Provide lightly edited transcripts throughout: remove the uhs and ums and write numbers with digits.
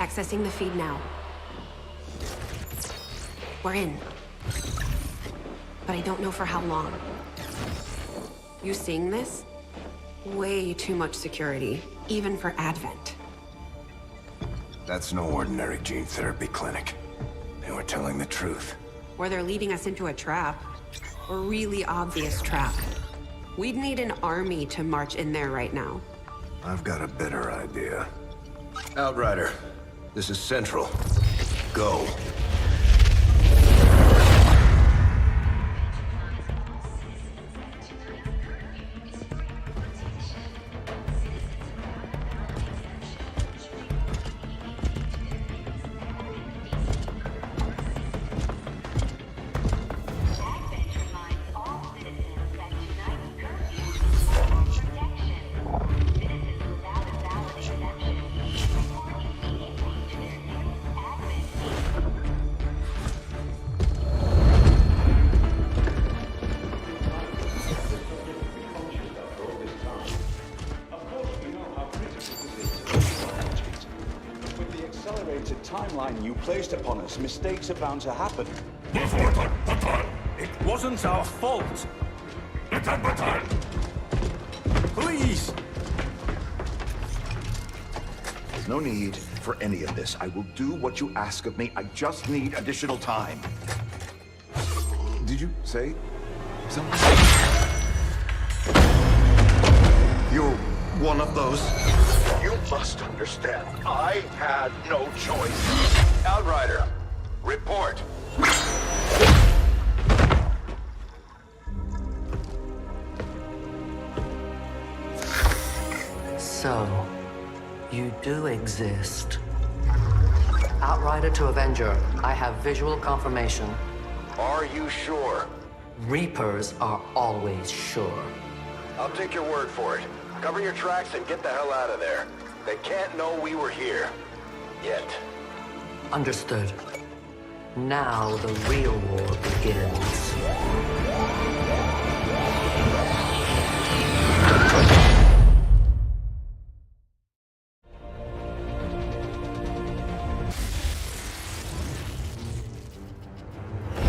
Accessing the feed now. We're in. But I don't know for how long. You seeing this? Way too much security, even for Advent. That's no ordinary gene therapy clinic. They were telling the truth. Or they're leading us into a trap. A really obvious trap. We'd need an army to march in there right now. I've got a better idea. Outrider, this is Central. Go. Timeline you placed upon us, mistakes are bound to happen. It wasn't our fault. Please! There's no need for any of this. I will do what you ask of me. I just need additional time. Did you say something? You're one of those? You must understand, I had no choice. Outrider, report. So, you do exist. Outrider to Avenger, I have visual confirmation. Are you sure? Reapers are always sure. I'll take your word for it. Cover your tracks and get the hell out of there. They can't know we were here. Yet. Understood. Now the real war begins.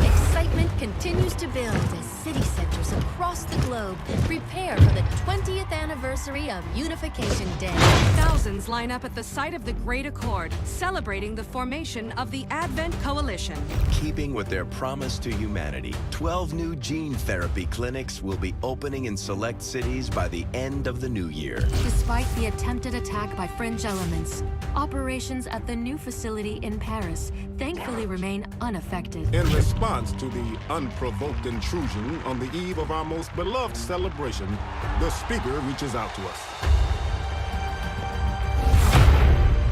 Excitement continues to build as city centers across the globe prepare for the 20th anniversary of Unification Day. Thousands line up at the site of the Great Accord, celebrating the formation of the Advent Coalition. Keeping with their promise to humanity, 12 new gene therapy clinics will be opening in select cities by the end of the new year. Despite the attempted attack by fringe elements, operations at the new facility in Paris thankfully remain unaffected. In response to the unprovoked intrusion on the eve of our most beloved celebration, the speaker reaches out to us.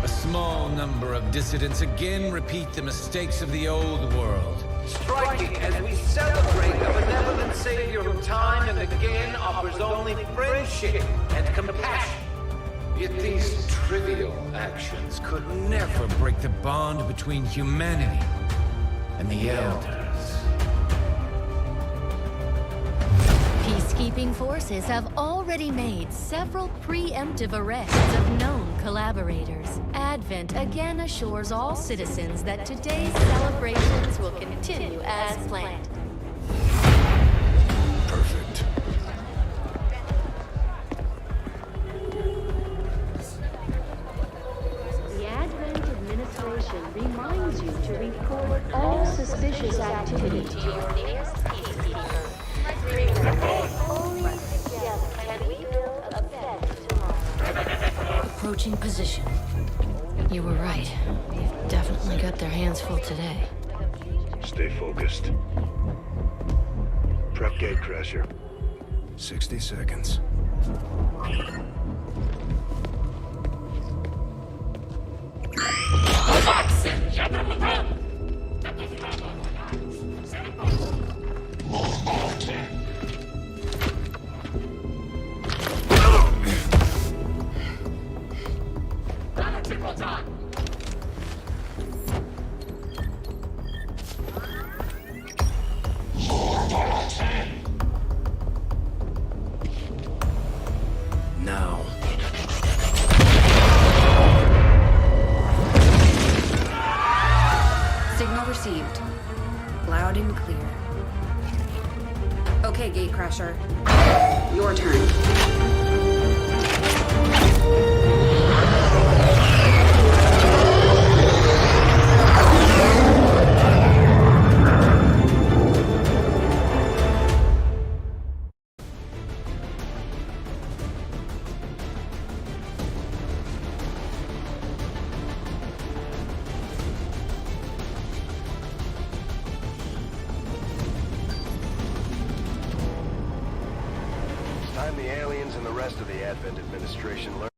A small number of dissidents again repeat the mistakes of the old world. Striking as we celebrate a benevolent savior who time and again offers only friendship and compassion. Yet these trivial actions could never break the bond between humanity and the Elders. Peacekeeping forces have already made several preemptive arrests of known collaborators. Advent again assures all citizens that today's celebrations will continue as planned. Perfect. The Advent administration reminds you to report all suspicious activity to your nearest peacekeeper. Only together can we build a better tomorrow. Approaching position. You were right. They've definitely got their hands full today. Stay focused. Prep gatecrasher. 60 seconds. Now. Received. Loud and clear. Okay, Gatecrasher. Your turn. It's time the aliens and the rest of the Advent administration learn.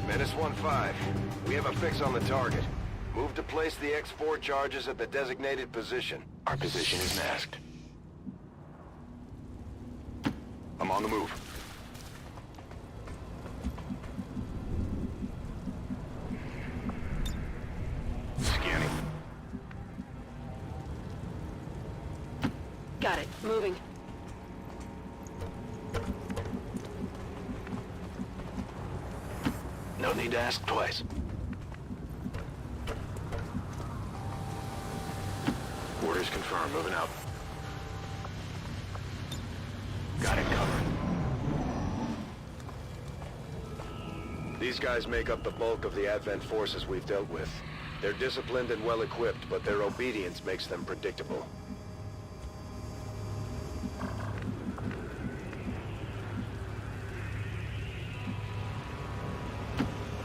Menace 1-5. We have a fix on the target. Move to place the X4 charges at the designated position. Our position is masked. I'm on the move. Scanning. Got it. Moving. No need to ask twice. Orders confirmed. Moving out. Got it covered. These guys make up the bulk of the Advent forces we've dealt with. They're disciplined and well-equipped, but their obedience makes them predictable.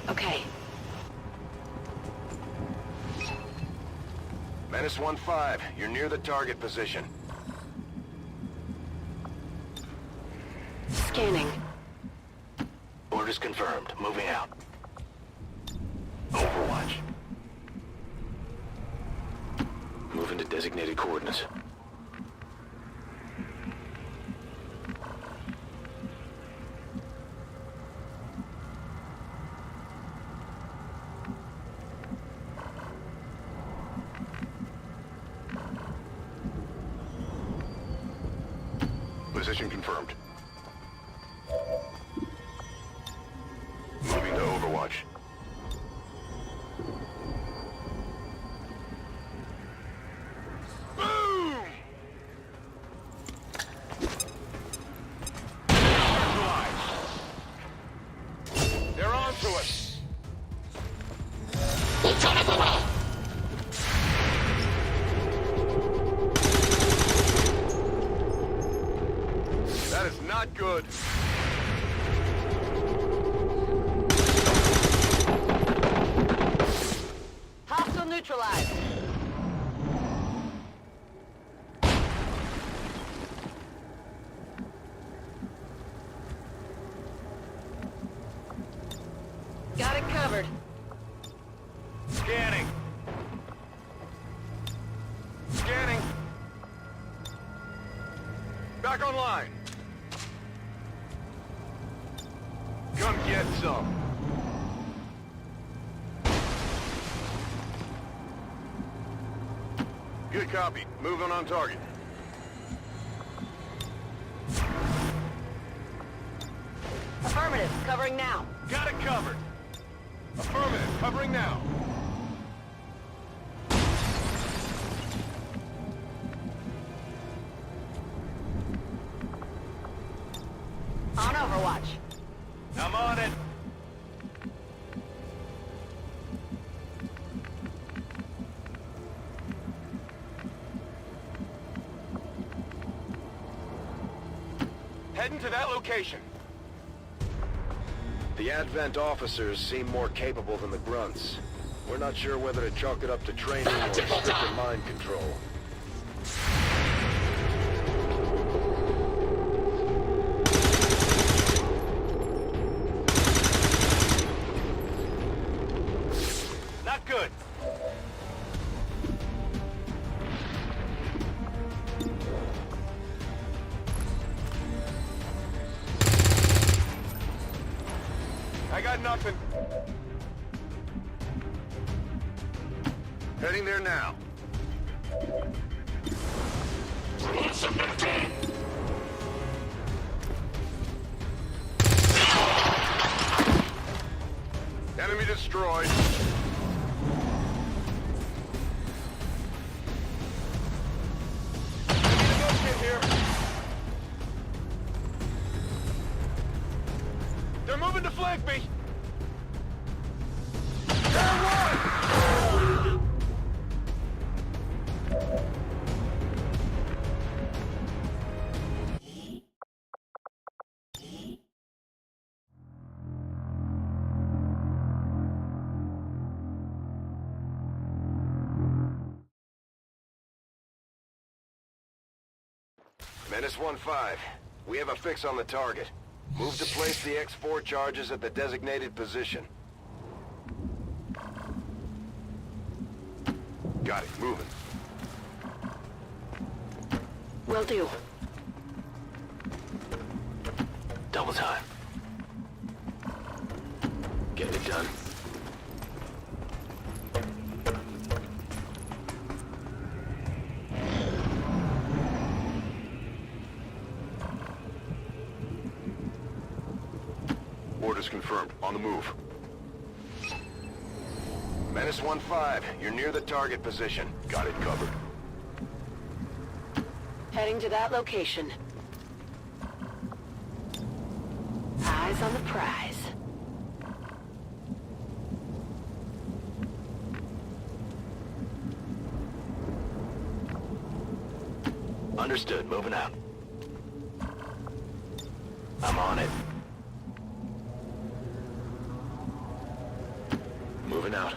Okay. Menace 1-5, you're near the target position. Scanning. Orders confirmed. Moving out. Overwatch. Moving to designated coordinates. Position confirmed. Moving to Overwatch. Boom! They're on to us. That is not good. Hostile neutralized. Got it covered. Scanning. Scanning. Back online. Come get some. Good copy. Moving on target. Affirmative. Covering now. Got it covered. Affirmative. Covering now. On Overwatch. I'm on it. Heading to that location. The Advent officers seem more capable than the grunts. We're not sure whether to chalk it up to training or stricter mind control. Not good. I got nothing. Heading there now. Enemy destroyed. Get here. They're moving to flank me. Menace 1-5. We have a fix on the target. Move to place the X4 charges at the designated position. Got it. Moving. Will do. Double time. Get it done. Orders confirmed. On the move. Menace 1-5. You're near the target position. Got it covered. Heading to that location. Eyes on the prize. Understood. Moving out. I'm on it. Moving out.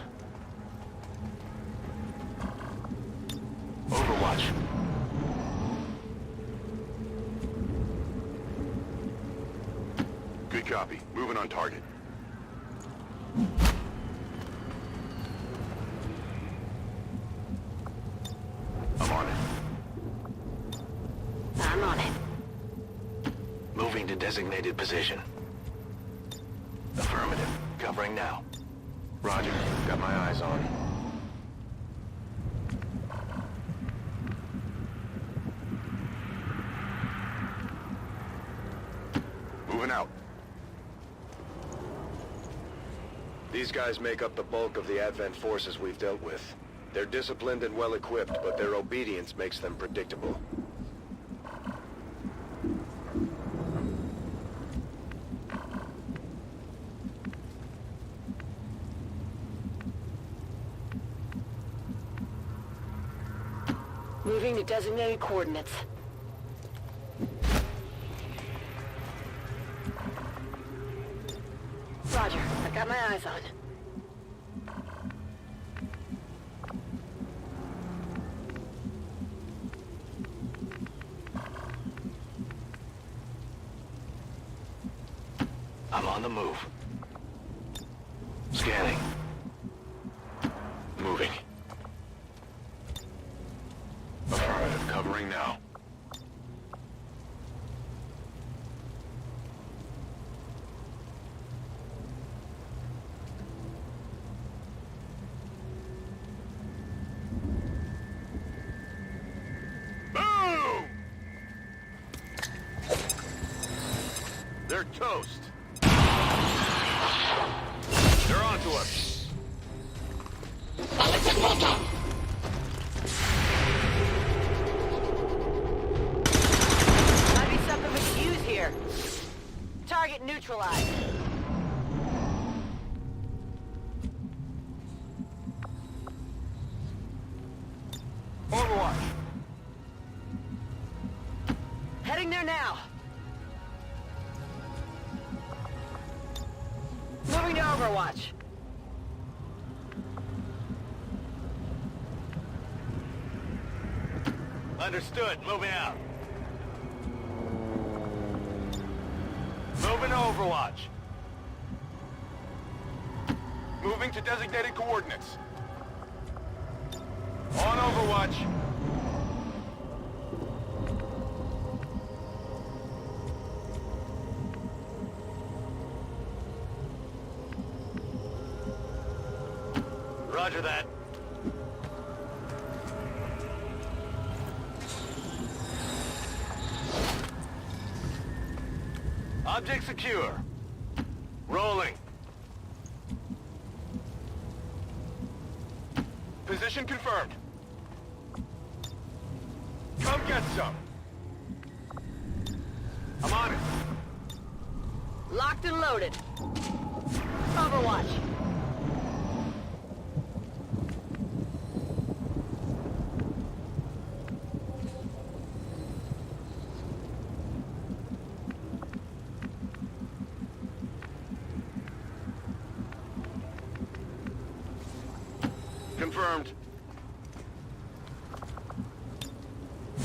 Overwatch. Good copy. Moving on target. I'm on it. I'm on it. Moving to designated position. Affirmative. Covering now. Roger. Got my eyes on. Moving out. These guys make up the bulk of the Advent forces we've dealt with. They're disciplined and well-equipped, but their obedience makes them predictable. Moving to designated coordinates. Roger, I've got my eyes on. I'm on the move. Scanning. Moving. Affirmative. Covering now. Boom! They're toast. to us. Might be something we could use here. Target neutralized. Overwatch. Heading there now. Moving to Overwatch. Understood. Moving out. Moving to Overwatch. Moving to designated coordinates. On Overwatch. Roger that. Object secure. Rolling. Position confirmed. Come get some. I'm on it. Locked and loaded. Overwatch. Confirmed.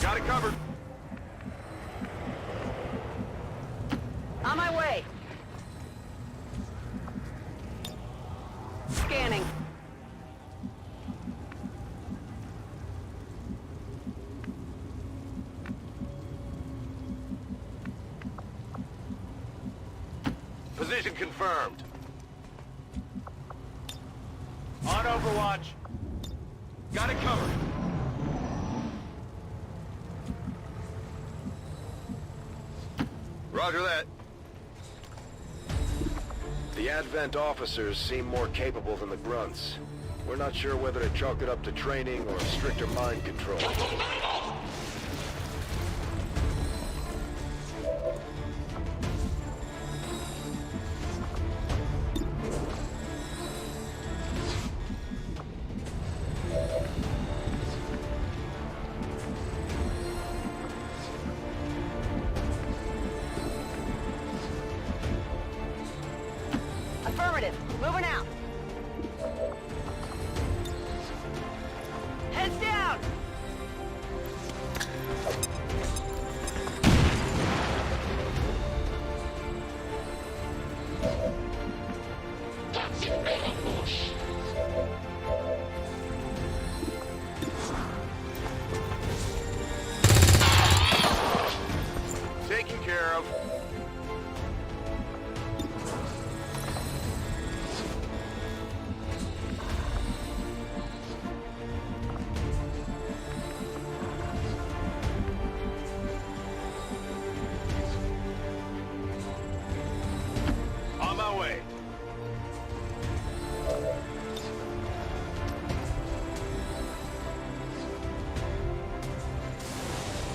Got it covered. On my way. Scanning. Position confirmed. On Overwatch. Got it covered. Roger that. The Advent officers seem more capable than the grunts. We're not sure whether to chalk it up to training or stricter mind control. Affirmative. Moving out. Heads down. Taken care of. On my way.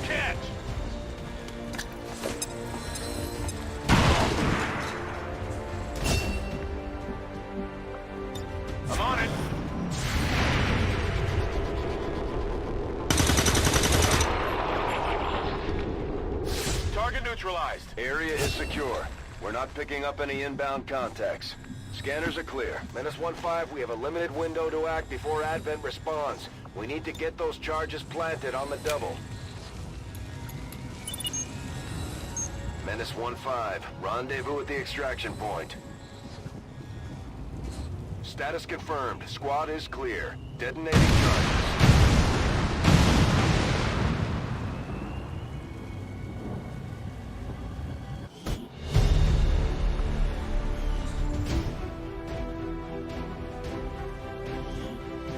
Catch! I'm on it. Target neutralized. Area is secure. We're not picking up any inbound contacts. Scanners are clear. -1-5, we have a limited window to act before Advent responds. We need to get those charges planted on the double. -1-5, rendezvous at the extraction point. Status confirmed. Squad is clear. Detonating charges.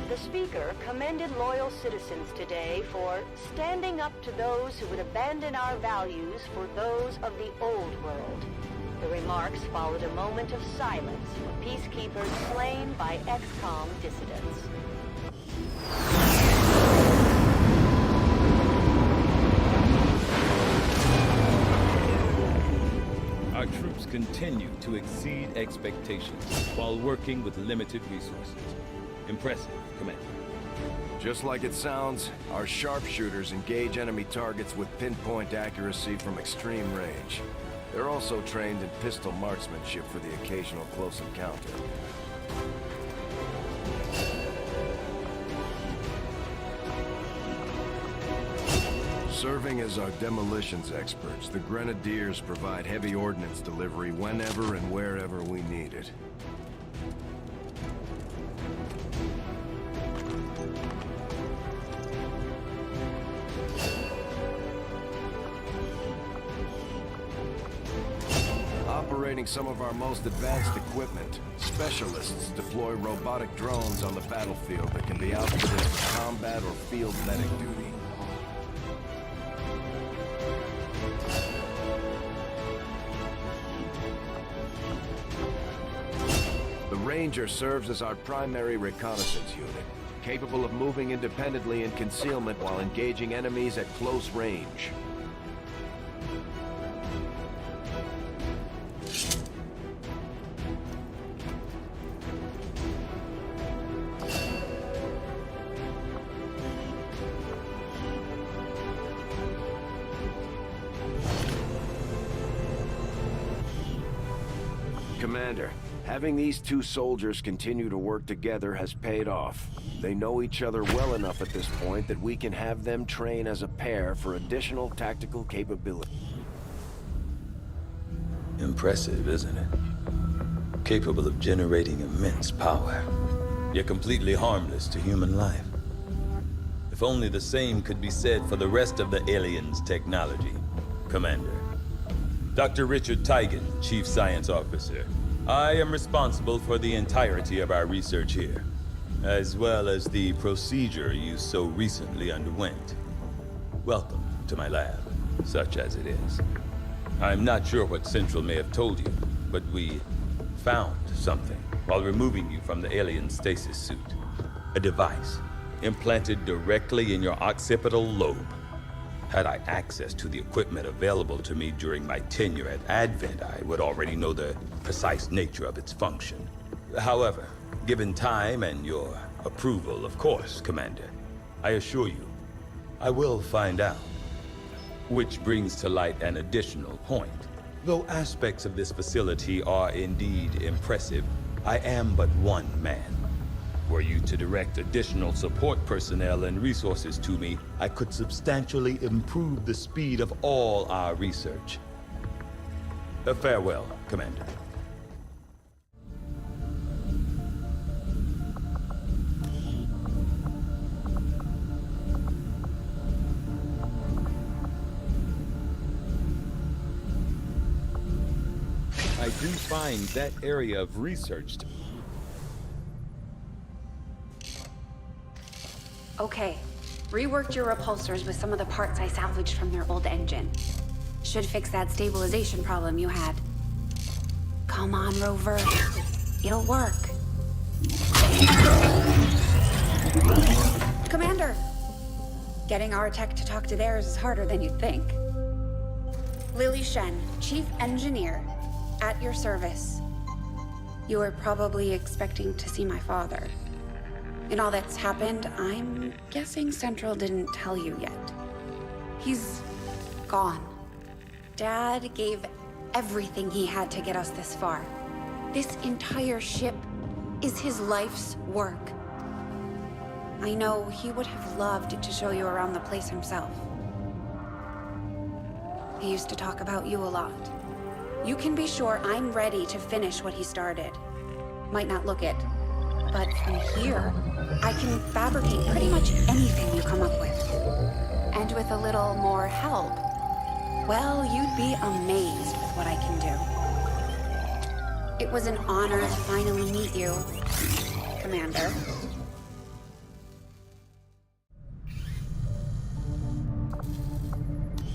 The speaker commended loyal citizens today for standing up to those who would abandon our values for those of the old world. The remarks followed a moment of silence for peacekeepers slain by Xcom dissidents. Our troops continue to exceed expectations while working with limited resources. Impressive, Commander. Just like it sounds, our sharpshooters engage enemy targets with pinpoint accuracy from extreme range. They're also trained in pistol marksmanship for the occasional close encounter. Serving as our demolitions experts, the Grenadiers provide heavy ordnance delivery whenever and wherever we need it. Operating some of our most advanced equipment, specialists deploy robotic drones on the battlefield that can be outfitted for combat or field medic duty. The Ranger serves as our primary reconnaissance unit, capable of moving independently in concealment while engaging enemies at close range. Commander, having these two soldiers continue to work together has paid off. They know each other well enough at this point that we can have them train as a pair for additional tactical capability. Impressive, isn't it? Capable of generating immense power, yet completely harmless to human life. If only the same could be said for the rest of the aliens' technology, Commander. Dr. Richard Tigan, Chief Science Officer. I am responsible for the entirety of our research here, as well as the procedure you so recently underwent. Welcome to my lab, such as it is. I'm not sure what Central may have told you, but we found something while removing you from the alien stasis suit. A device implanted directly in your occipital lobe. Had I access to the equipment available to me during my tenure at Advent, I would already know the precise nature of its function. However, given time and your approval, of course, Commander, I assure you, I will find out. Which brings to light an additional point. Though aspects of this facility are indeed impressive, I am but one man. Were you to direct additional support personnel and resources to me, I could substantially improve the speed of all our research. Farewell, Commander. I do find that area of research to... Okay. Reworked your repulsors with some of the parts I salvaged from their old engine. Should fix that stabilization problem you had. Come on, Rover. It'll work. Commander! Getting our tech to talk to theirs is harder than you'd think. Lily Shen, Chief Engineer, at your service. You were probably expecting to see my father. In all that's happened, I'm guessing Central didn't tell you yet. He's gone. Dad gave everything he had to get us this far. This entire ship is his life's work. I know he would have loved to show you around the place himself. He used to talk about you a lot. You can be sure I'm ready to finish what he started. Might not look it, but from here, I can fabricate pretty much anything you come up with. And with a little more help, well, you'd be amazed with what I can do. It was an honor to finally meet you, Commander.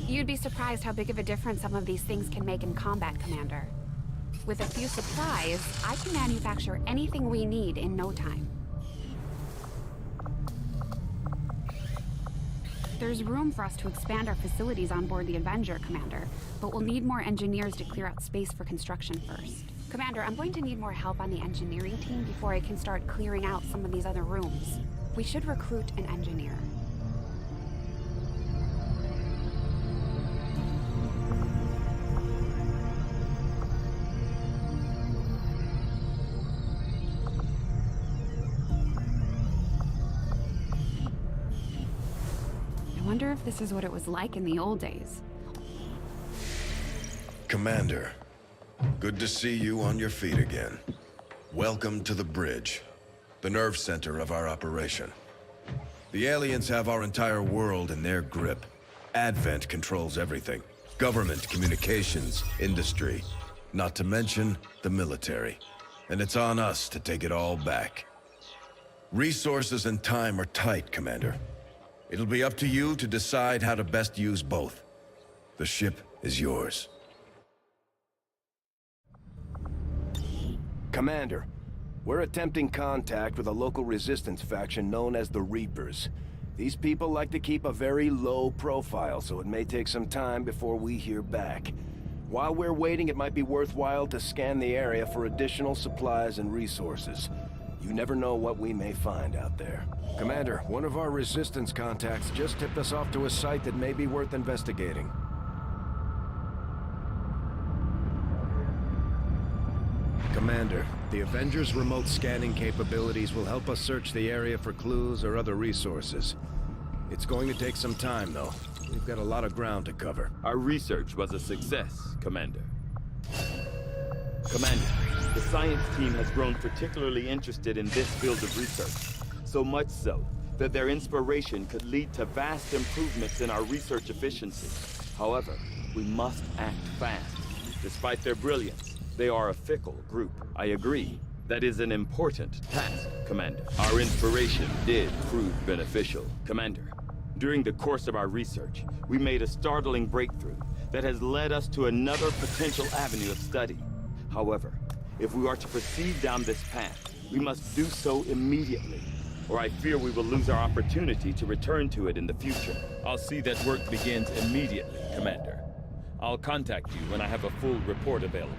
You'd be surprised how big of a difference some of these things can make in combat, Commander. With a few supplies, I can manufacture anything we need in no time. There's room for us to expand our facilities on board the Avenger, Commander, but we'll need more engineers to clear out space for construction first. Commander, I'm going to need more help on the engineering team before I can start clearing out some of these other rooms. We should recruit an engineer. I wonder if this is what it was like in the old days. Commander, good to see you on your feet again. Welcome to the bridge, the nerve center of our operation. The aliens have our entire world in their grip. Advent controls everything. Government, communications, industry, not to mention the military. And it's on us to take it all back. Resources and time are tight, Commander. It'll be up to you to decide how to best use both. The ship is yours. Commander, we're attempting contact with a local resistance faction known as the Reapers. These people like to keep a very low profile, so it may take some time before we hear back. While we're waiting, it might be worthwhile to scan the area for additional supplies and resources. You never know what we may find out there. Commander, one of our resistance contacts just tipped us off to a site that may be worth investigating. Commander, the Avengers' remote scanning capabilities will help us search the area for clues or other resources. It's going to take some time, though. We've got a lot of ground to cover. Our research was a success, Commander. Commander, the science team has grown particularly interested in this field of research. So much so that their inspiration could lead to vast improvements in our research efficiency. However, we must act fast. Despite their brilliance, they are a fickle group. I agree. That is an important task, Commander. Our inspiration did prove beneficial, Commander. During the course of our research, we made a startling breakthrough that has led us to another potential avenue of study. However, if we are to proceed down this path, we must do so immediately, or I fear we will lose our opportunity to return to it in the future. I'll see that work begins immediately, Commander. I'll contact you when I have a full report available.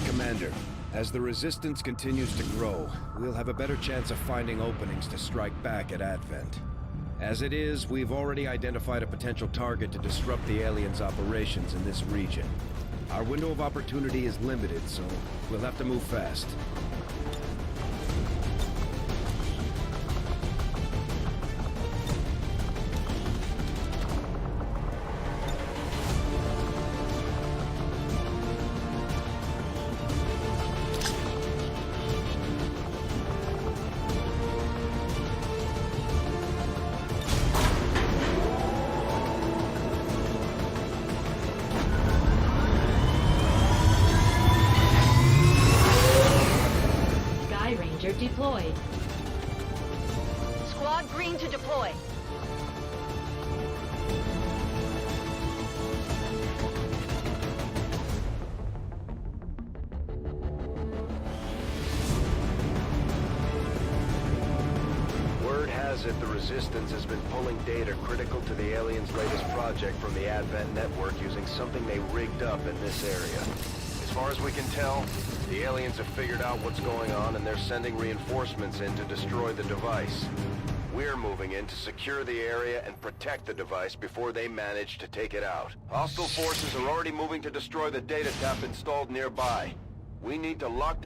Commander, as the Resistance continues to grow, we'll have a better chance of finding openings to strike back at Advent. As it is, we've already identified a potential target to disrupt the aliens' operations in this region. Our window of opportunity is limited, so we'll have to move fast. Deployed. Squad green to deploy. Word has it the Resistance has been pulling data critical to the aliens' latest project from the Advent network using something they rigged up in this area. As far as we can tell, the aliens have figured out what's going on and they're sending reinforcements in to destroy the device. We're moving in to secure the area and protect the device before they manage to take it out. Hostile forces are already moving to destroy the data tap installed nearby. We need to lock...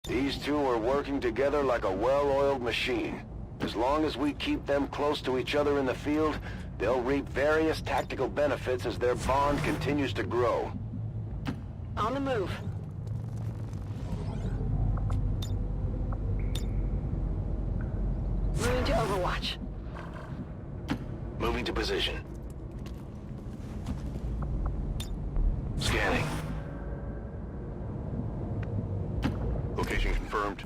These two are working together like a well-oiled machine. As long as we keep them close to each other in the field, they'll reap various tactical benefits as their bond continues to grow. On the move. Moving to overwatch. Overwatch. Moving to position. Scanning. Location confirmed.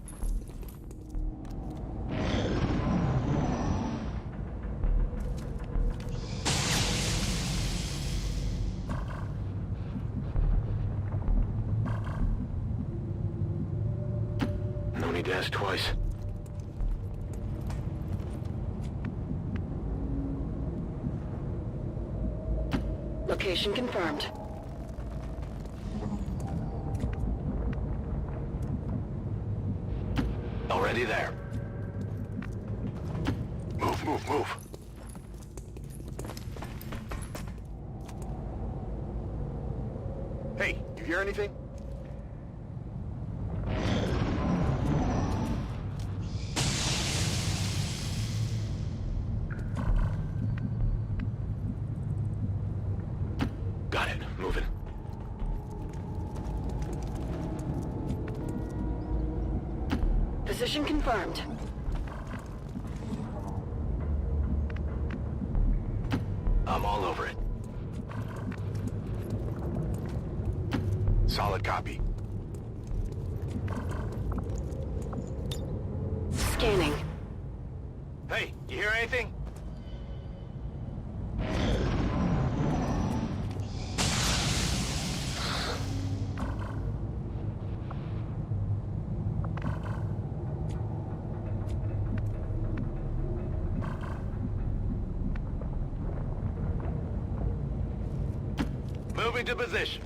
No need to ask twice. Location confirmed. Already there. Move, move, move. Hey, you hear anything? Got it. Moving. Position confirmed. I'm all over it. Solid copy. Scanning. Hey, you hear anything? Moving to position.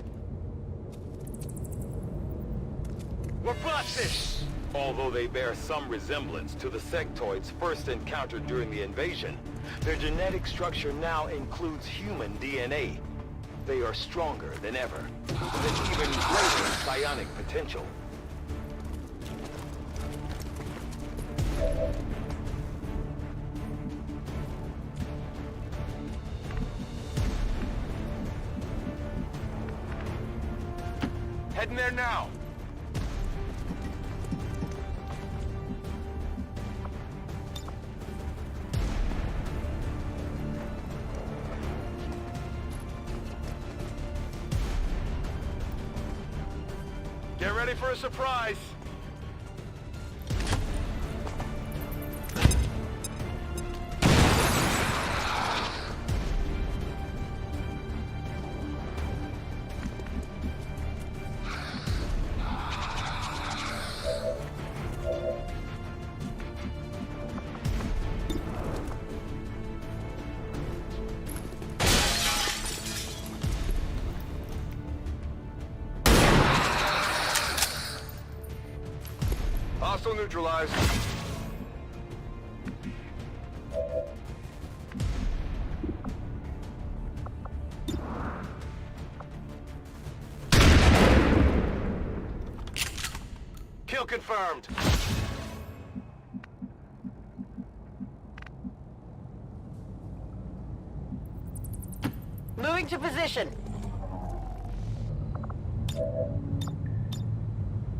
We're busted! Although they bear some resemblance to the sectoids first encountered during the invasion, their genetic structure now includes human DNA. They are stronger than ever, with an even greater psionic potential. Heading there now. Get ready for a surprise. Hostile neutralized. Kill confirmed. Moving to position.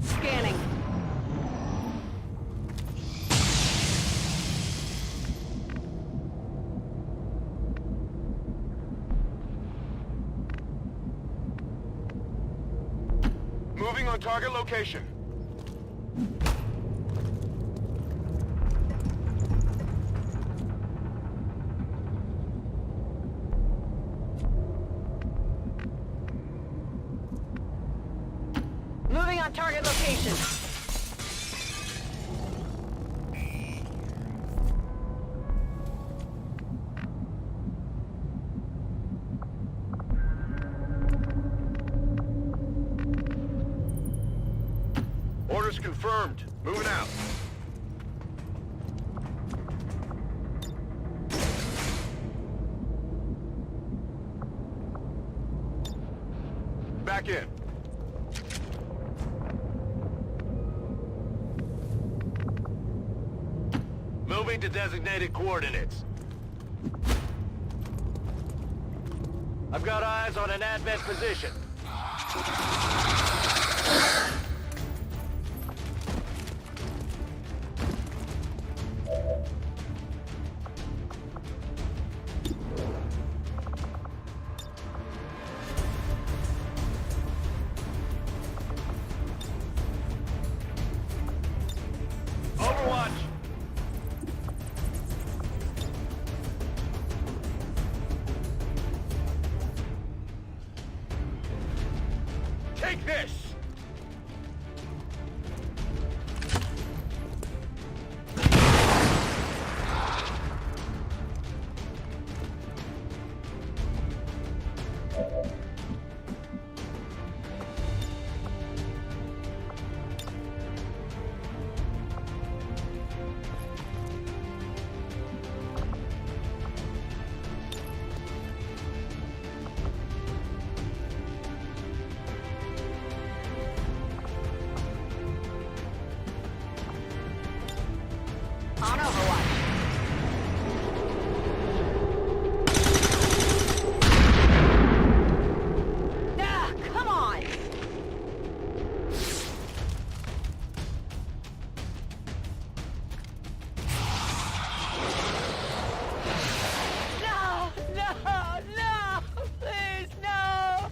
Scanning. Moving on target location. Moving on target location. Orders confirmed. Moving out. Back in. Moving to designated coordinates. I've got eyes on an advent position. Take this! On Overwatch. Ah, come on! No! No! No! Please, no!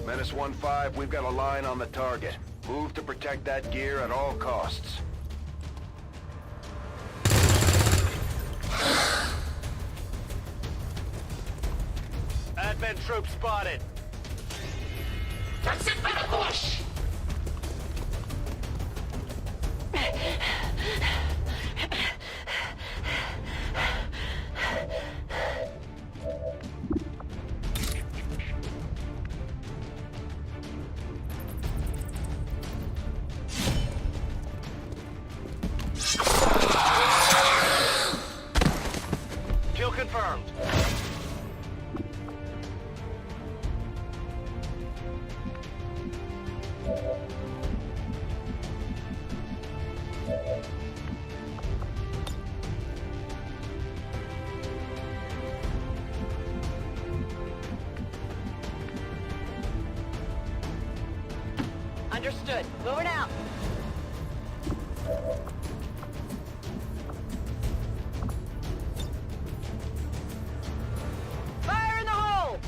Menace 1-5, we've got a line on the target. Move to protect that gear at all costs. Advent troops spotted. Kill confirmed. Understood. Moving out. Fire in the hole!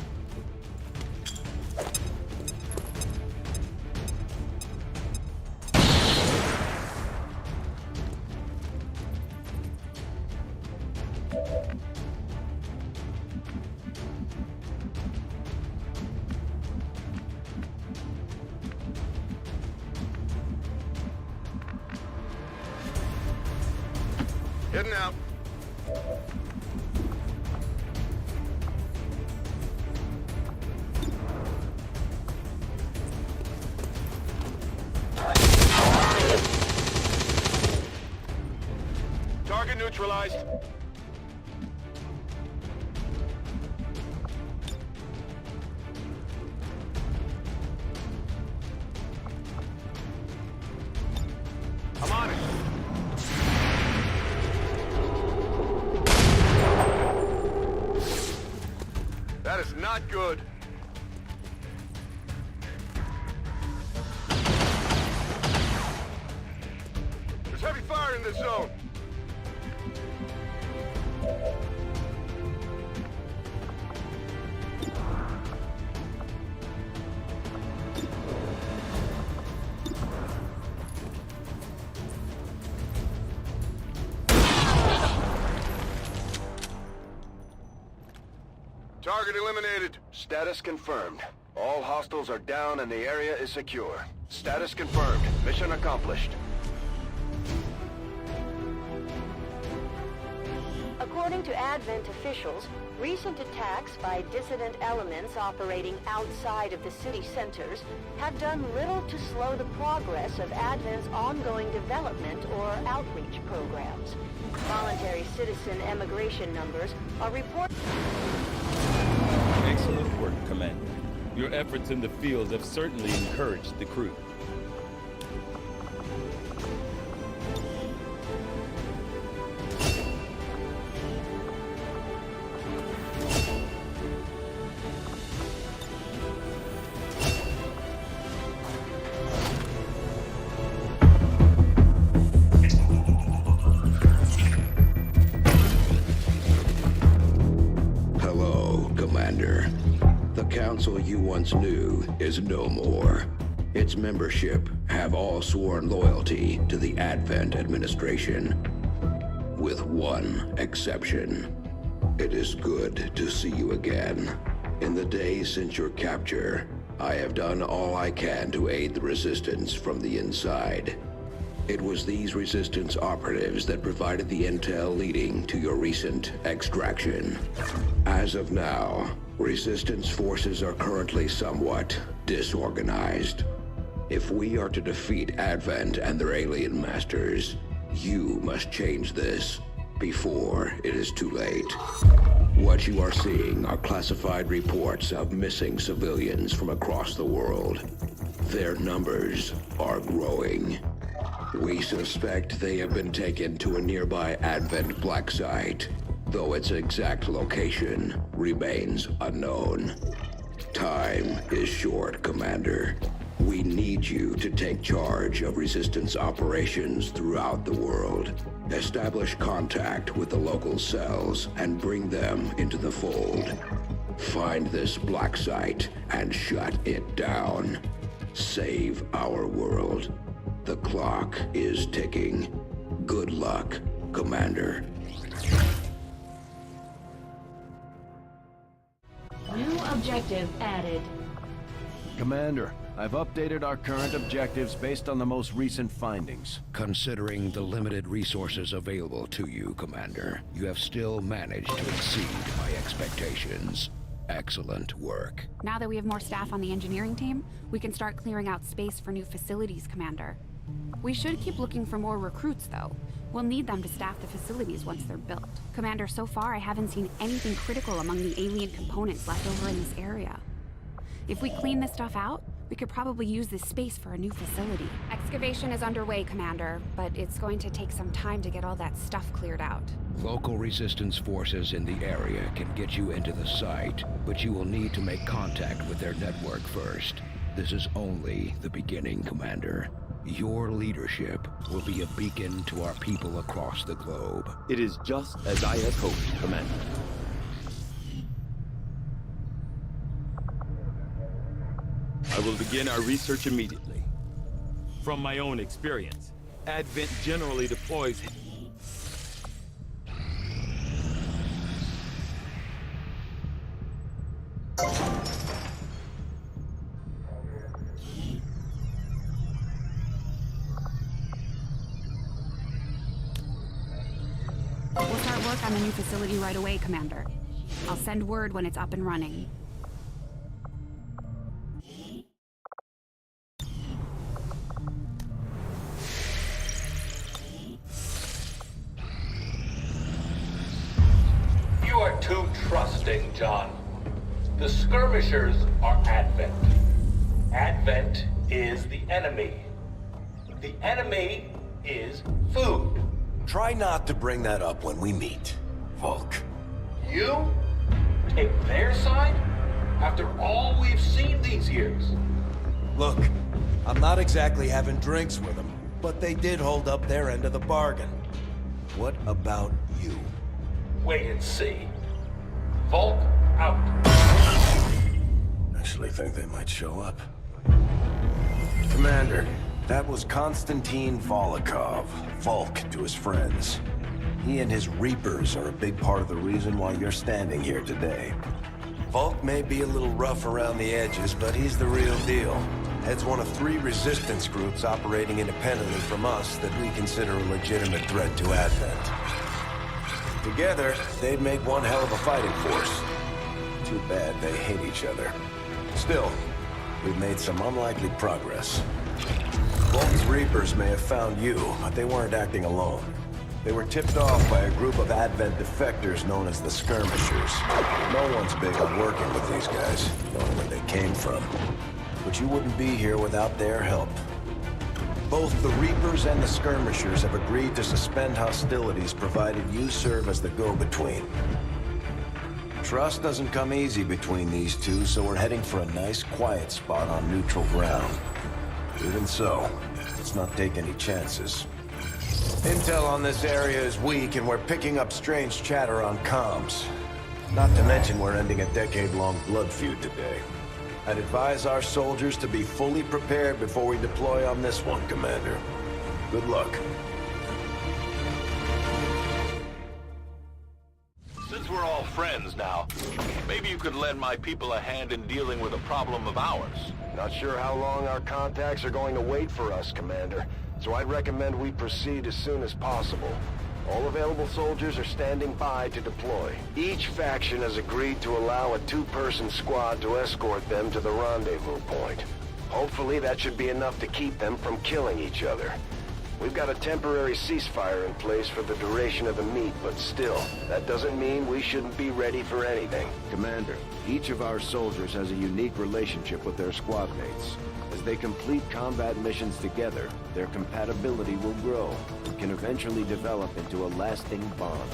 Heading out. Target neutralized. I'm on it. That is not good. There's heavy fire in this zone. Target eliminated. Status confirmed. All hostiles are down and the area is secure. Status confirmed. Mission accomplished. According to Advent officials, recent attacks by dissident elements operating outside of the city centers have done little to slow the progress of Advent's ongoing development or outreach programs. Voluntary citizen emigration numbers are reported. Excellent work, Commander. Your efforts in the field have certainly encouraged the crew. council you once knew is no more. Its membership have all sworn loyalty to the Advent administration, with one exception. It is good to see you again. In the days since your capture, I have done all I can to aid the Resistance from the inside. It was these Resistance operatives that provided the intel leading to your recent extraction. As of now, Resistance forces are currently somewhat disorganized. If we are to defeat Advent and their alien masters, you must change this before it is too late. What you are seeing are classified reports of missing civilians from across the world. Their numbers are growing. We suspect they have been taken to a nearby Advent black site, though its exact location remains unknown. Time is short, Commander. We need you to take charge of Resistance operations throughout the world. Establish contact with the local cells and bring them into the fold. Find this black site and shut it down. Save our world. The clock is ticking. Good luck, Commander. New objective added. Commander, I've updated our current objectives based on the most recent findings. Considering the limited resources available to you, Commander, you have still managed to exceed my expectations. Excellent work. Now that we have more staff on the engineering team, we can start clearing out space for new facilities, Commander. We should keep looking for more recruits, though. We'll need them to staff the facilities once they're built. Commander, so far I haven't seen anything critical among the alien components left over in this area. If we clean this stuff out, we could probably use this space for a new facility. Excavation is underway, Commander, but it's going to take some time to get all that stuff cleared out. Local Resistance forces in the area can get you into the site, but you will need to make contact with their network first. This is only the beginning, Commander. Your leadership will be a beacon to our people across the globe. It is just as I had hoped, Commander. I will begin our research immediately. From my own experience, Advent generally deploys... We'll start work on the new facility right away, Commander. I'll send word when it's up and running. You are too trusting, John. The skirmishers are Advent. Advent is the enemy. The enemy is food. Try not to bring that up when we meet, Volk. You take their side after all we've seen these years? Look, I'm not exactly having drinks with them, but they did hold up their end of the bargain. What about you? Wait and see. Volk out. Actually think they might show up. Commander, that was Konstantin Volokov, Volk to his friends. He and his Reapers are a big part of the reason why you're standing here today. Volk may be a little rough around the edges, but he's the real deal. Heads one of 3 resistance groups operating independently from us that we consider a legitimate threat to Advent. Together, they'd make one hell of a fighting force. Too bad they hate each other. Still, we've made some unlikely progress. Volk's Reapers may have found you, but they weren't acting alone. They were tipped off by a group of Advent defectors known as the Skirmishers. No one's big on working with these guys, knowing where they came from. But you wouldn't be here without their help. Both the Reapers and the Skirmishers have agreed to suspend hostilities provided you serve as the go-between. Trust doesn't come easy between these two, so we're heading for a nice, quiet spot on neutral ground. Even so, let's not take any chances. Intel on this area is weak, and we're picking up strange chatter on comms. Not to mention we're ending a decade-long blood feud today. I'd advise our soldiers to be fully prepared before we deploy on this one, Commander. Good luck. Since we're all friends now. Maybe you could lend my people a hand in dealing with a problem of ours. Not sure how long our contacts are going to wait for us, Commander. So I'd recommend we proceed as soon as possible. All available soldiers are standing by to deploy. Each faction has agreed to allow a 2-person squad to escort them to the rendezvous point. Hopefully that should be enough to keep them from killing each other. We've got a temporary ceasefire in place for the duration of the meet, but still, that doesn't mean we shouldn't be ready for anything. Commander, each of our soldiers has a unique relationship with their squad mates. As they complete combat missions together, their compatibility will grow and can eventually develop into a lasting bond.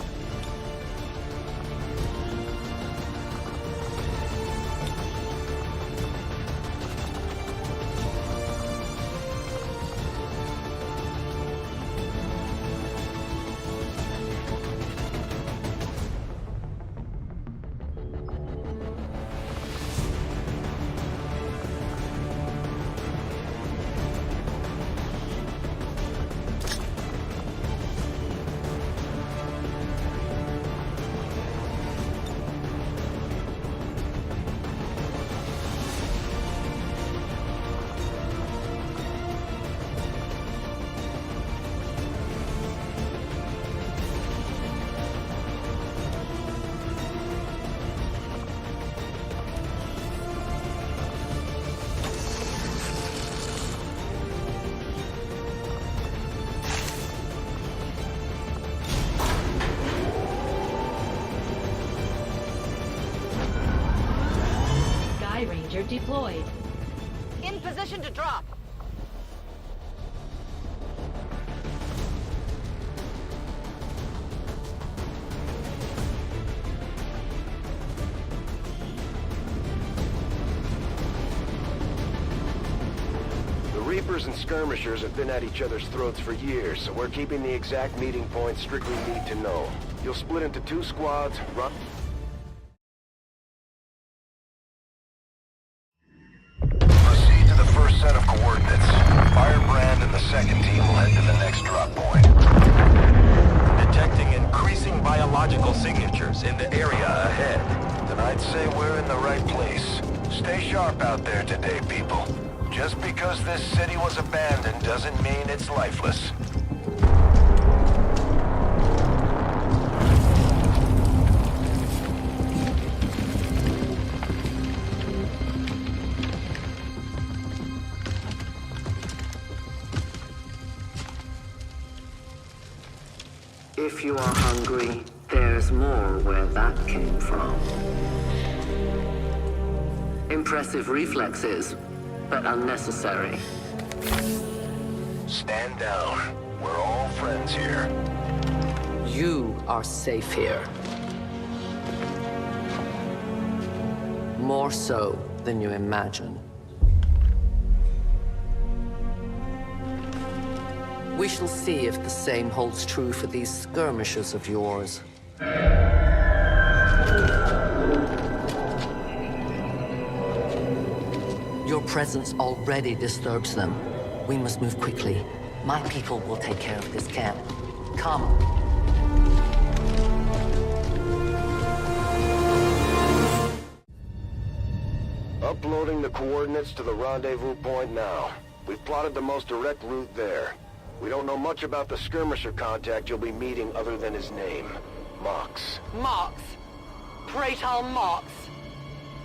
Ranger deployed. In position to drop. The Reapers and Skirmishers have been at each other's throats for years, so we're keeping the exact meeting points strictly need to know. You'll split into 2 squads, run... Proceed to the first set of coordinates. Firebrand and the second team will head to the next drop point. Detecting increasing biological signatures in the area ahead. Then I'd say we're in the right place. Stay sharp out there today, people. Just because this city was abandoned doesn't mean it's lifeless. If you are hungry, there's more where that came from. Impressive reflexes, but unnecessary. Stand down. We're all friends here. You are safe here. More so than you imagine. We shall see if the same holds true for these skirmishers of yours. Your presence already disturbs them. We must move quickly. My people will take care of this camp. Come. Uploading the coordinates to the rendezvous point now. We've plotted the most direct route there. We don't know much about the skirmisher contact you'll be meeting other than his name. Mox. Mox? Praetal Mox?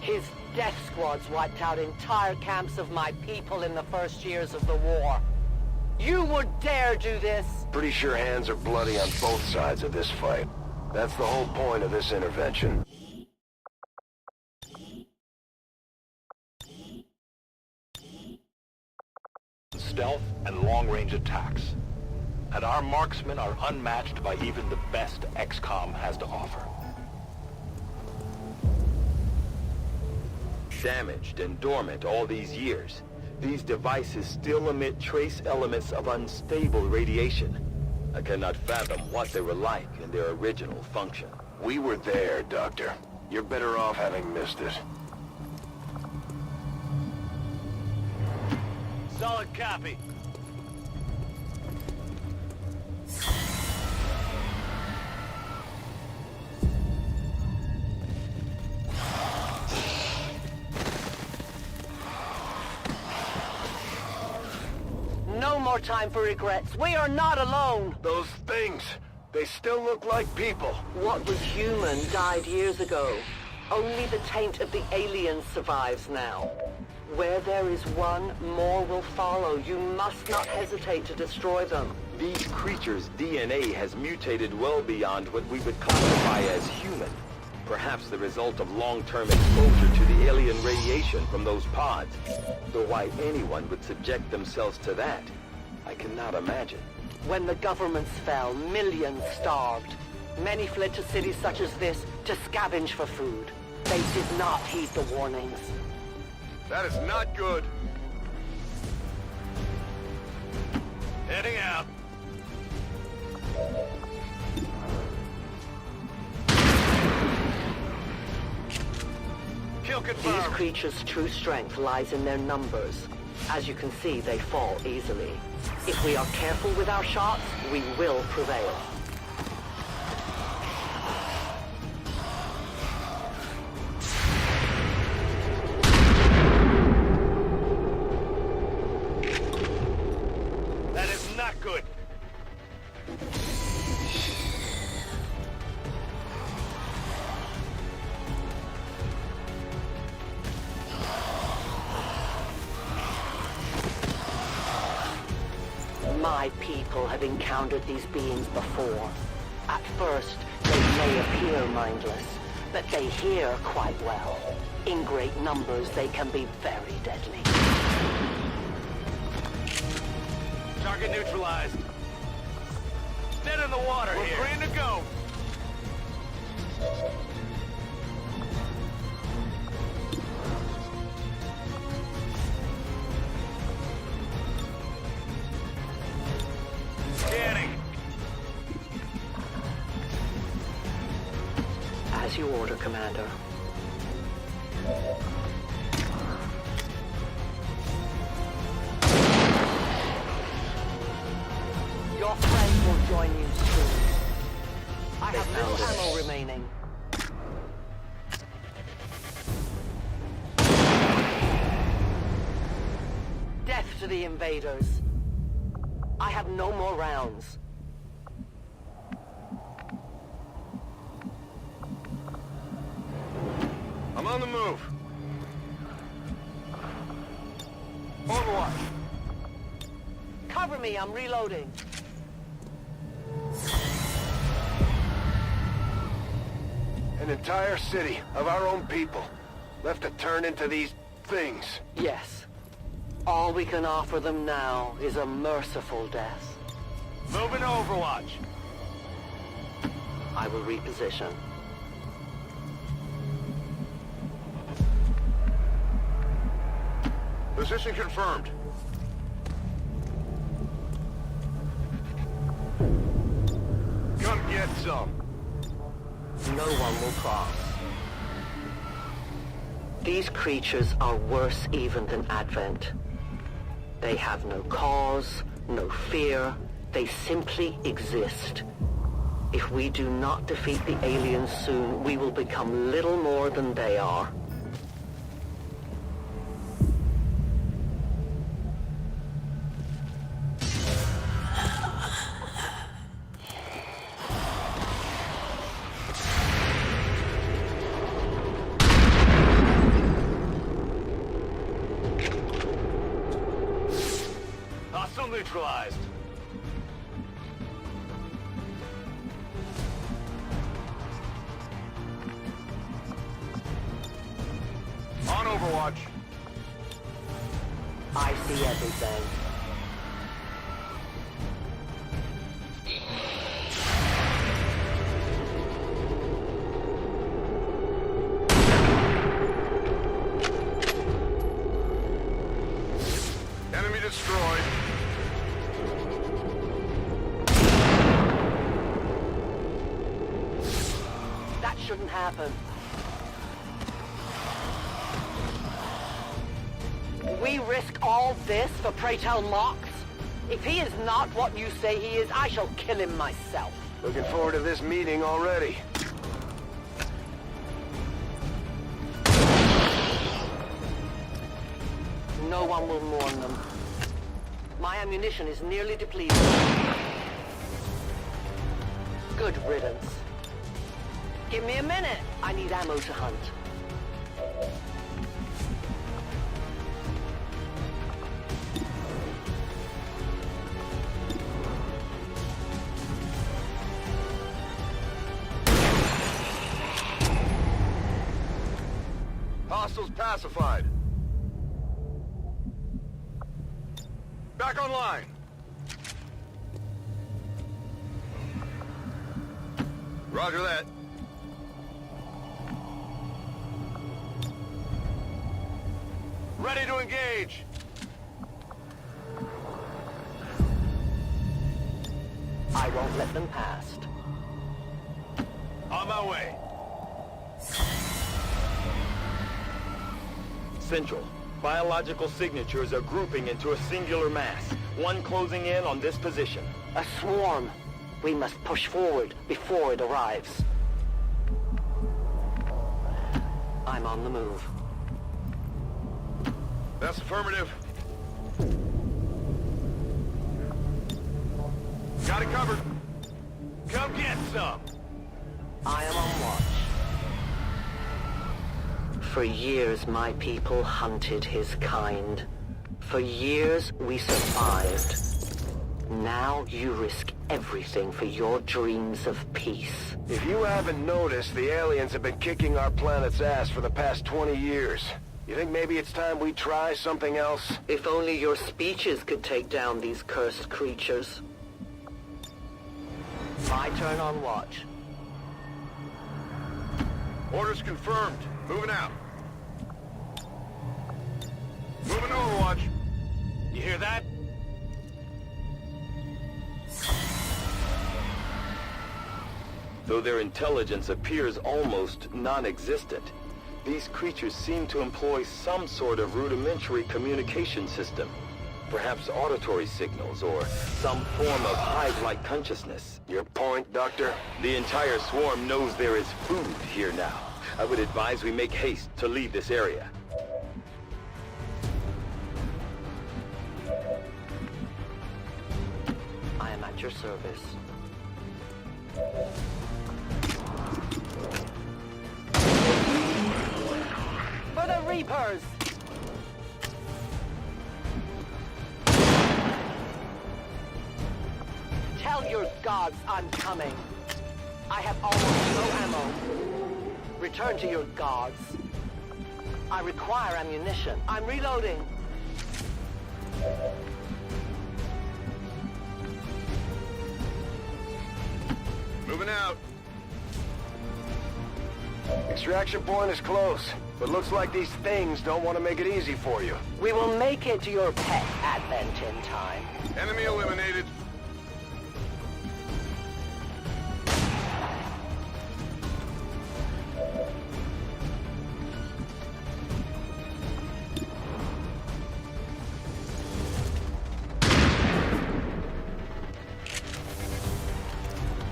His death squads wiped out entire camps of my people in the first years of the war. You would dare do this? Pretty sure hands are bloody on both sides of this fight. That's the whole point of this intervention. Stealth and long-range attacks. And our marksmen are unmatched by even the best Xcom has to offer. Damaged and dormant all these years, these devices still emit trace elements of unstable radiation. I cannot fathom what they were like in their original function. We were there, Doctor. You're better off having missed it. Solid copy. No more time for regrets. We are not alone. Those things, they still look like people. What was human died years ago. Only the taint of the aliens survives now. Where there is one, more will follow. You must not hesitate to destroy them. These creatures' DNA has mutated well beyond what we would classify as human. Perhaps the result of long-term exposure to the alien radiation from those pods. Though why anyone would subject themselves to that, I cannot imagine. When the governments fell, millions starved. Many fled to cities such as this to scavenge for food. They did not heed the warnings. That is not good. Heading out. Kill confirmed. These creatures' true strength lies in their numbers. As you can see, they fall easily. If we are careful with our shots, we will prevail. That is not good. My people have encountered these beings before. At first, they may appear mindless, but they hear quite well. In great numbers, they can be very deadly. Target neutralized. Dead in the water here. We're green to go. Scanning. As you order, Commander. Your friends will join you soon. I have no ammo remaining. Death to the invaders. I have no more rounds. I'm on the move. Overwatch. Cover me, I'm reloading. An entire city of our own people left to turn into these things. Yes. All we can offer them now is a merciful death. Moving to Overwatch. I will reposition. Position confirmed. Come get some. No one will cross. These creatures are worse even than Advent. They have no cause, no fear. They simply exist. If we do not defeat the aliens soon, we will become little more than they are. Hostile neutralized. On Overwatch. I see everything. Enemy destroyed. That shouldn't happen. We risk all this for Pray Tell Mox? If he is not what you say he is, I shall kill him myself. Looking forward to this meeting already. No one will mourn them. My ammunition is nearly depleted. Good riddance. Give me a minute. I need ammo to hunt. Hostiles pacified. Back online. Roger that. Ready to engage. I won't let them past. On my way. Central. Biological signatures are grouping into a singular mass. One closing in on this position. A swarm. We must push forward before it arrives. I'm on the move. That's affirmative. Got it covered. Come get some. I am on watch. For years, my people hunted his kind. For years, we survived. Now you risk everything for your dreams of peace. If you haven't noticed, the aliens have been kicking our planet's ass for the past 20 years. You think maybe it's time we try something else? If only your speeches could take down these cursed creatures. My turn on watch. Orders confirmed. Moving out. Moving to Overwatch. You hear that? Though their intelligence appears almost non-existent, these creatures seem to employ some sort of rudimentary communication system. Perhaps auditory signals or some form of hive-like consciousness. Your point, Doctor? The entire swarm knows there is food here now. I would advise we make haste to leave this area. I am at your service. For the Reapers! Tell your gods I'm coming. I have almost no ammo. Return to your gods. I require ammunition. I'm reloading. Moving out. Extraction point is close, but looks like these things don't want to make it easy for you. We will make it to your pet advent in time. Enemy eliminated.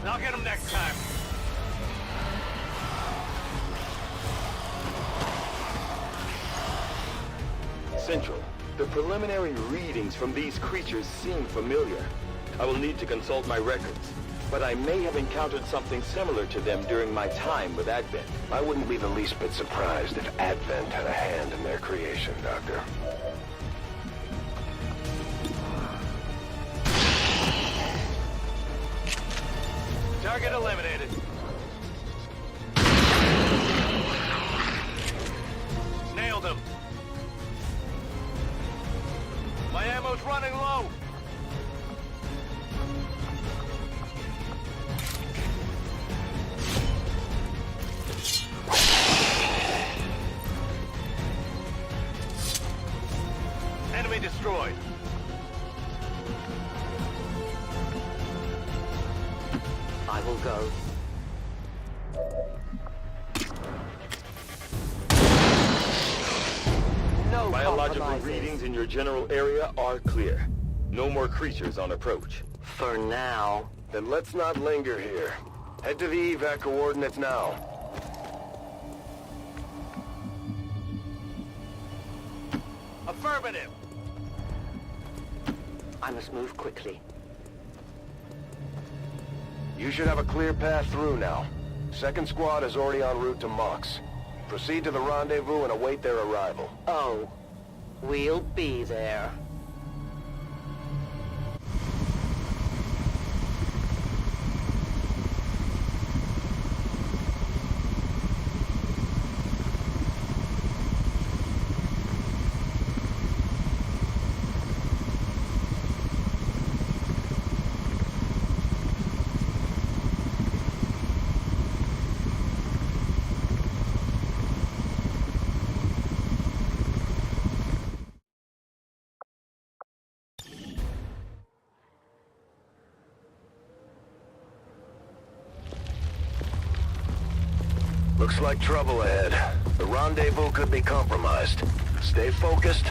I'll get him next time. Central, the preliminary readings from these creatures seem familiar. I will need to consult my records, but I may have encountered something similar to them during my time with Advent. I wouldn't be the least bit surprised if Advent had a hand in their creation, Doctor. Target eliminated. Nailed him. My ammo's running low. Enemy destroyed. I will go. No Biological compromises. readings in your general area are clear. No more creatures on approach. For now. Then let's not linger here. Head to the evac coordinates now. Affirmative. I must move quickly. You should have a clear path through now. Second squad is already en route to Mox. Proceed to the rendezvous and await their arrival. Oh, we'll be there. Looks like trouble ahead. The rendezvous could be compromised. Stay focused.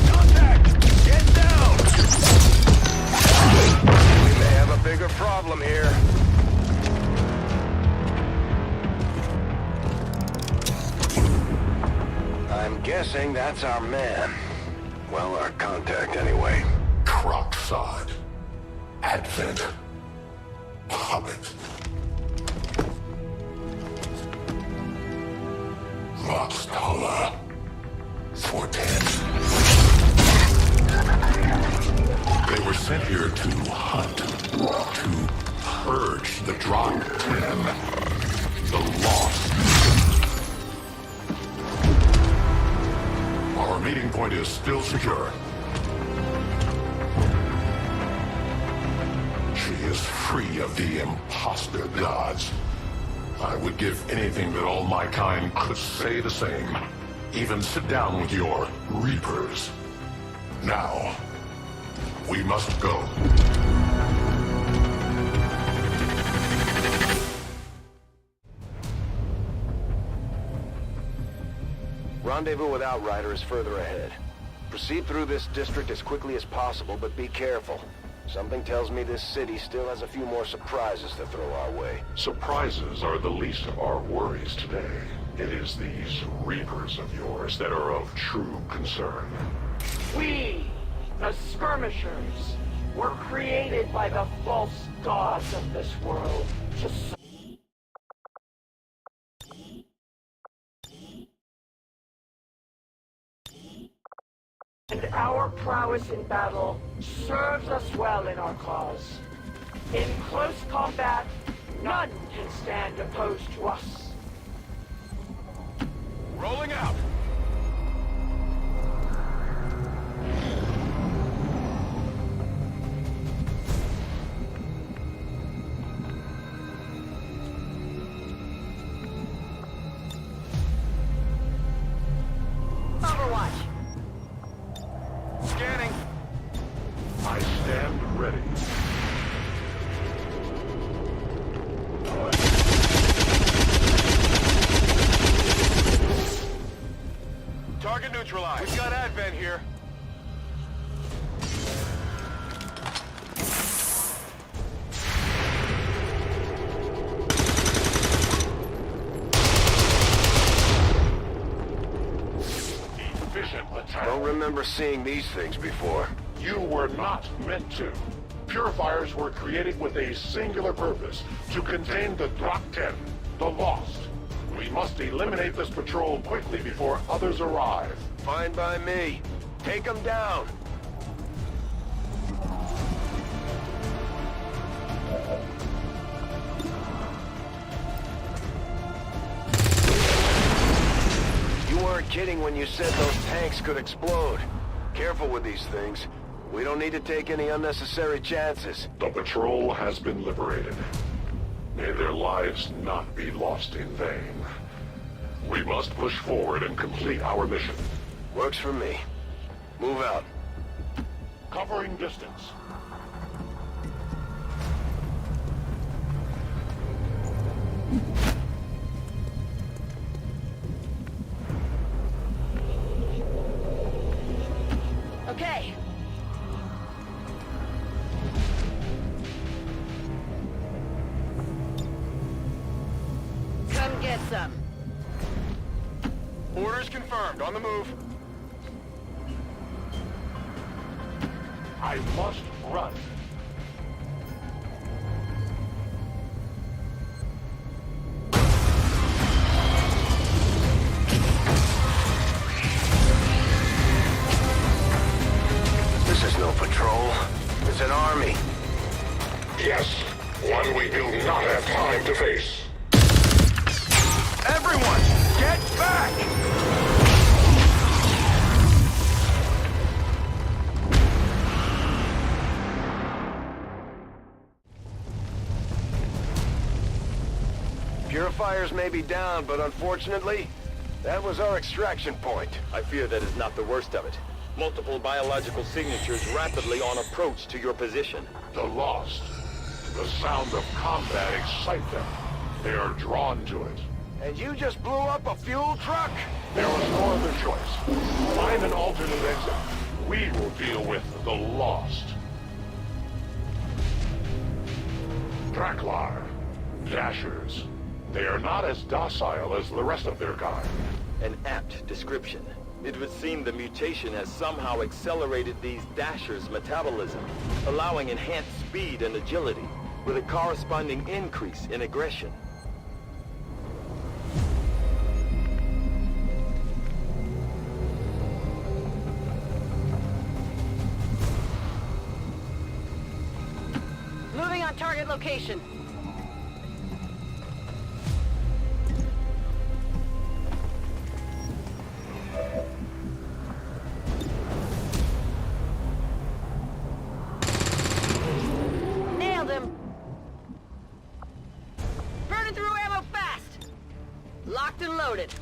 Contact! Get down! We may have a bigger problem here. I'm guessing that's our man. Well, our contact anyway. Crocksod. Advent. Puppet. Roxtala. Fortet. They were sent here to hunt, to purge the Drop 10, the Lost. Our meeting point is still secure. She is free of the imposter gods. I would give anything that all my kind could say the same. Even sit down with your Reapers. Now, we must go. Rendezvous with Outrider is further ahead. Proceed through this district as quickly as possible, but be careful. Something tells me this city still has a few more surprises to throw our way. Surprises are the least of our worries today. It is these Reapers of yours that are of true concern. We, the skirmishers, were created by the false gods of this world to and our prowess in battle serves us well in our cause. In close combat, none can stand opposed to us. Rolling out! Overwatch. Scanning. I stand ready. Target neutralized. We've got Advent here. Efficient attack. Don't remember seeing these things before. You were not meant to. Purifiers were created with a singular purpose, to contain the Drop 10, the Lost. We must eliminate this patrol quickly before others arrive. Fine by me. Take them down. You weren't kidding when you said those tanks could explode. Careful with these things. We don't need to take any unnecessary chances. The patrol has been liberated. May their lives not be lost in vain. We must push forward and complete our mission. Works for me. Move out. Covering distance. Okay. Come get some. Orders confirmed. On the move. I must run. This is no patrol. It's an army. Yes, one we do not have time to face. Everyone, get back! Purifiers may be down, but unfortunately, that was our extraction point. I fear that is not the worst of it. Multiple biological signatures rapidly on approach to your position. The lost. The sound of combat excites them. They are drawn to it. And you just blew up a fuel truck? There was no other choice. Find an alternate exit. We will deal with the lost. Draklar. Dashers. They are not as docile as the rest of their kind. An apt description. It would seem the mutation has somehow accelerated these Dashers' metabolism, allowing enhanced speed and agility, with a corresponding increase in aggression. Moving on target location. Nailed him. Burning through ammo fast. Locked and loaded.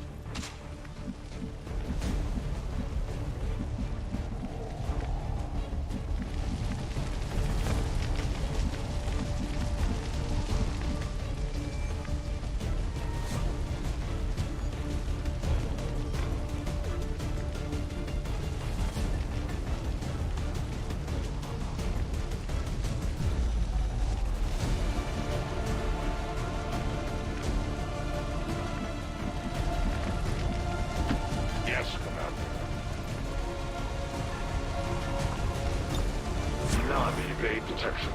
Yes, Commander. Non-evade detection.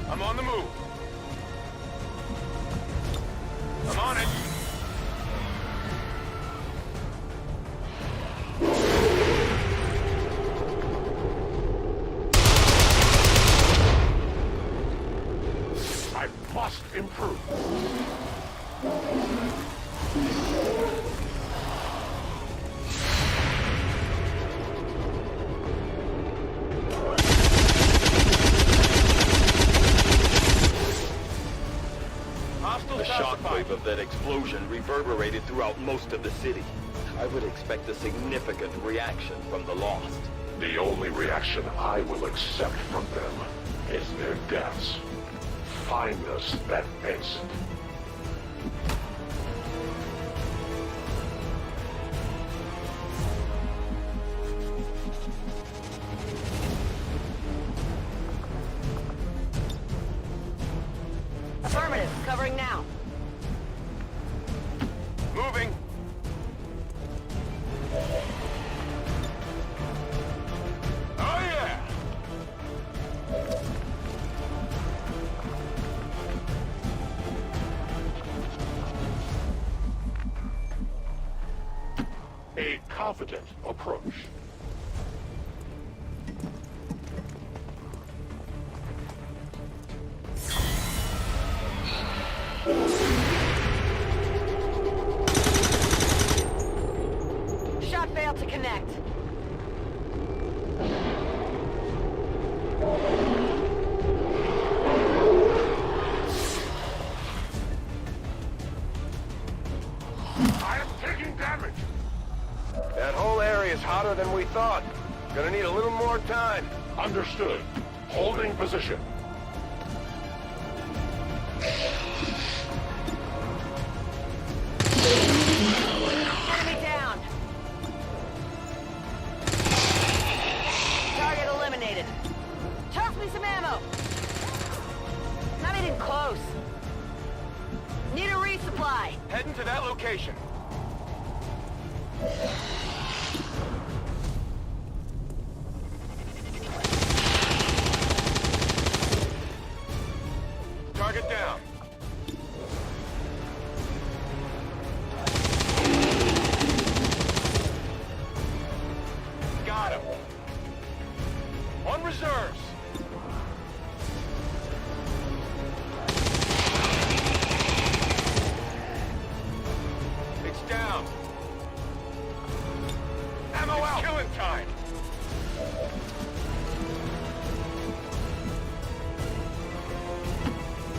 I'm on the move. I'm on it. I must improve. The shockwave of that explosion reverberated throughout most of the city. I would expect a significant reaction from the Lost. The only reaction I will accept from them is their deaths. Find us that exit. Affirmative. Covering now. Moving. Oh yeah! A confident approach. Shot failed to connect. I am taking damage. That whole area is hotter than we thought. Gonna need a little more time. Understood. Holding position. Enemy down. Target eliminated. Toss me some ammo. Not even close. Need a resupply. Heading to that location. Xcom! Ammo out! Killing time!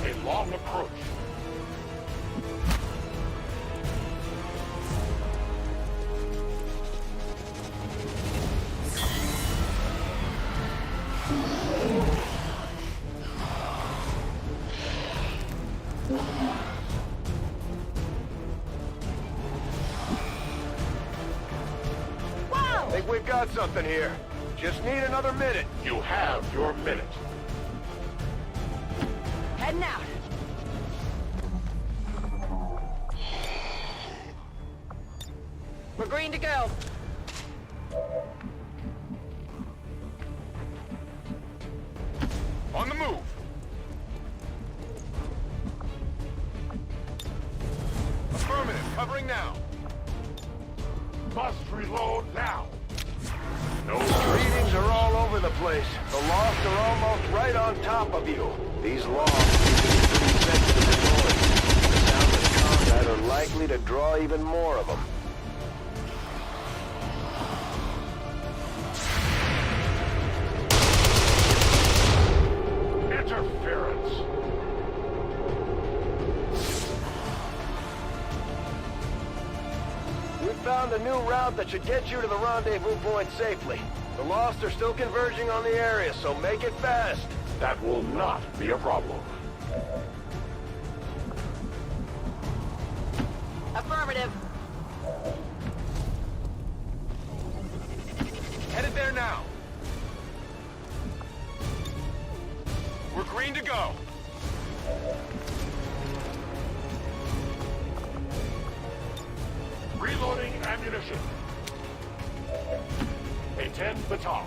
A long approach. Think we've got something here. Just need another minute. You have your minute. Heading out. We're green to go. On the move. Affirmative, covering now. Must reload now. No Readings are all over the place. The Lost are almost right on top of you. These logs seem to be pretty sensitive to noise. The sounds of combat are likely to draw even more of them. interference. We found a new route that should get you to the rendezvous point safely. The Lost are still converging on the area, so make it fast. That will not be a problem. Affirmative. Headed there now. We're green to go. Reloading ammunition. A 10 baton.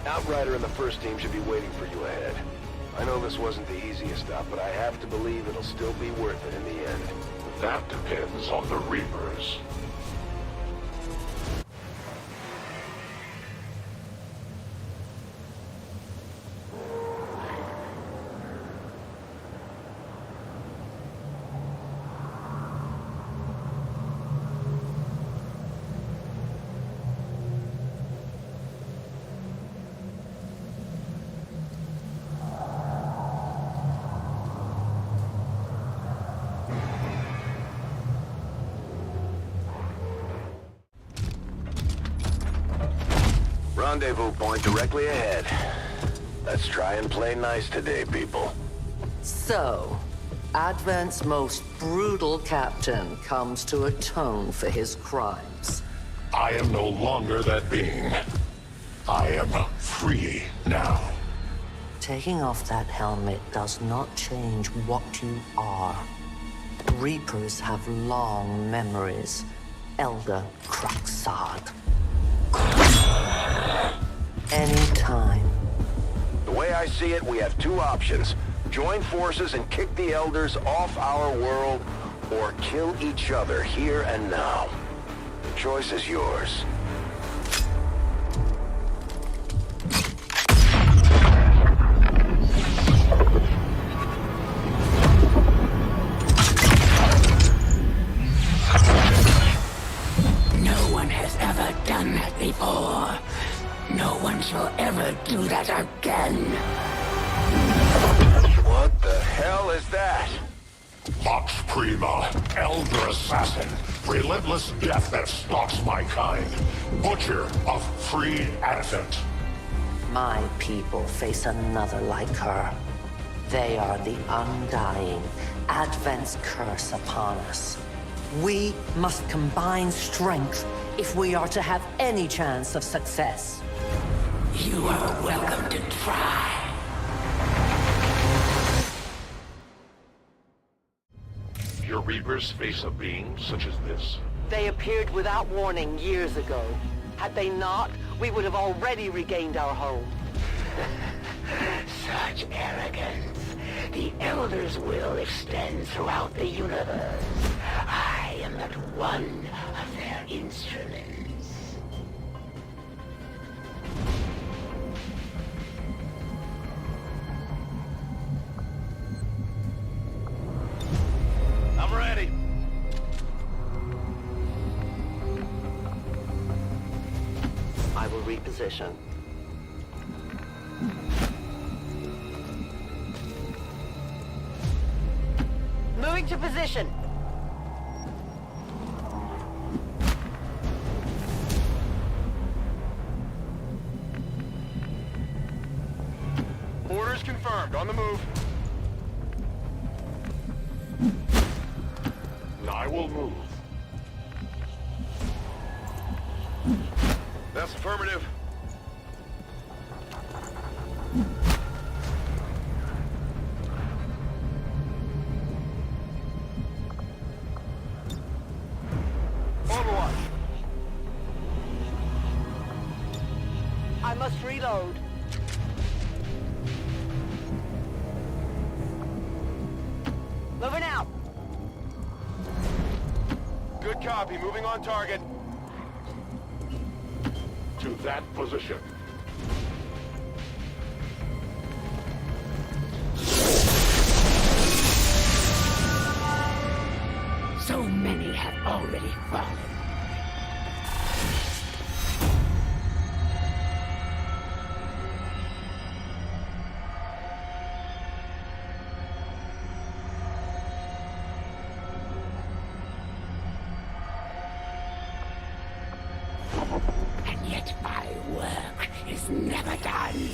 Outrider and the first team should be waiting for you ahead. I know this wasn't the easiest stop, but I have to believe it'll still be worth it in the end. That depends on the Reapers. Rendezvous point directly ahead. Let's try and play nice today, people. So, Advent's most brutal captain comes to atone for his crimes. I am no longer that being. I am free now. Taking off that helmet does not change what you are. Reapers have long memories. Elder Cruxard. Anytime. The way I see it, we have two options. Join forces and kick the Elders off our world, or kill each other here and now. The choice is yours. No one has ever done that before. No one shall ever do that again. What the hell is that? Vox Prima, Elder Assassin, relentless death that stalks my kind. Butcher of free Advent. My people face another like her. They are the undying, Advent's curse upon us. We must combine strength if we are to have any chance of success. You are welcome to try. Your Reapers face a being such as this? They appeared without warning years ago. Had they not, we would have already regained our home. Such arrogance. The Elder's will extends throughout the universe. I am but one of their instruments. I'm ready. will reposition. Moving to position. Orders confirmed. On the move. I will move. That's affirmative. Overwatch. I must reload. Moving out. Good copy. Moving on target. To that position. So many have already fallen. And yet my work is never done.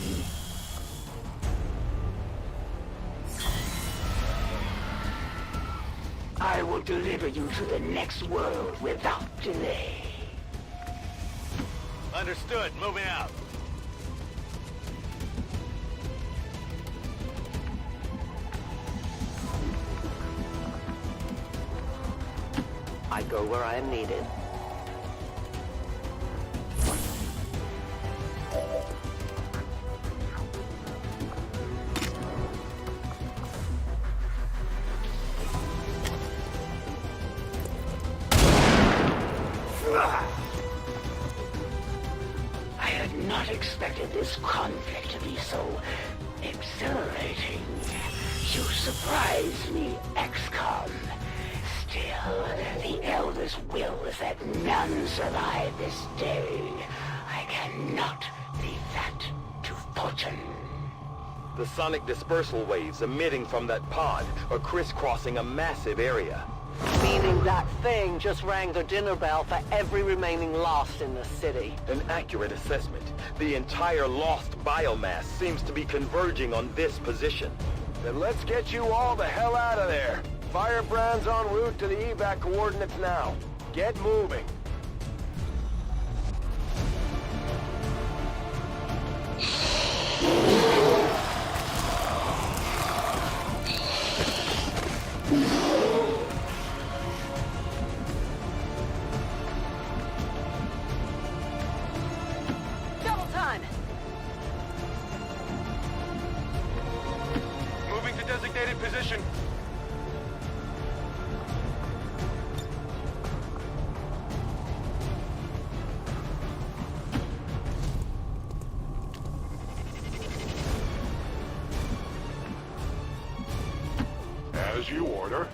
I will deliver you to the next world without delay. Understood. Moving out. I go where I am needed. I had not expected this conflict to be so exhilarating. You surprised me, Xcom. Still, the Elder's will is that none survive this day. I cannot leave that to fortune. The sonic dispersal waves emitting from that pod are crisscrossing a massive area. Meaning that thing just rang the dinner bell for every remaining lost in the city. An accurate assessment. The entire lost biomass seems to be converging on this position. Then let's get you all the hell out of there. Firebrand's en route to the evac coordinates now. Get moving. Double time. Moving to designated position. As you order.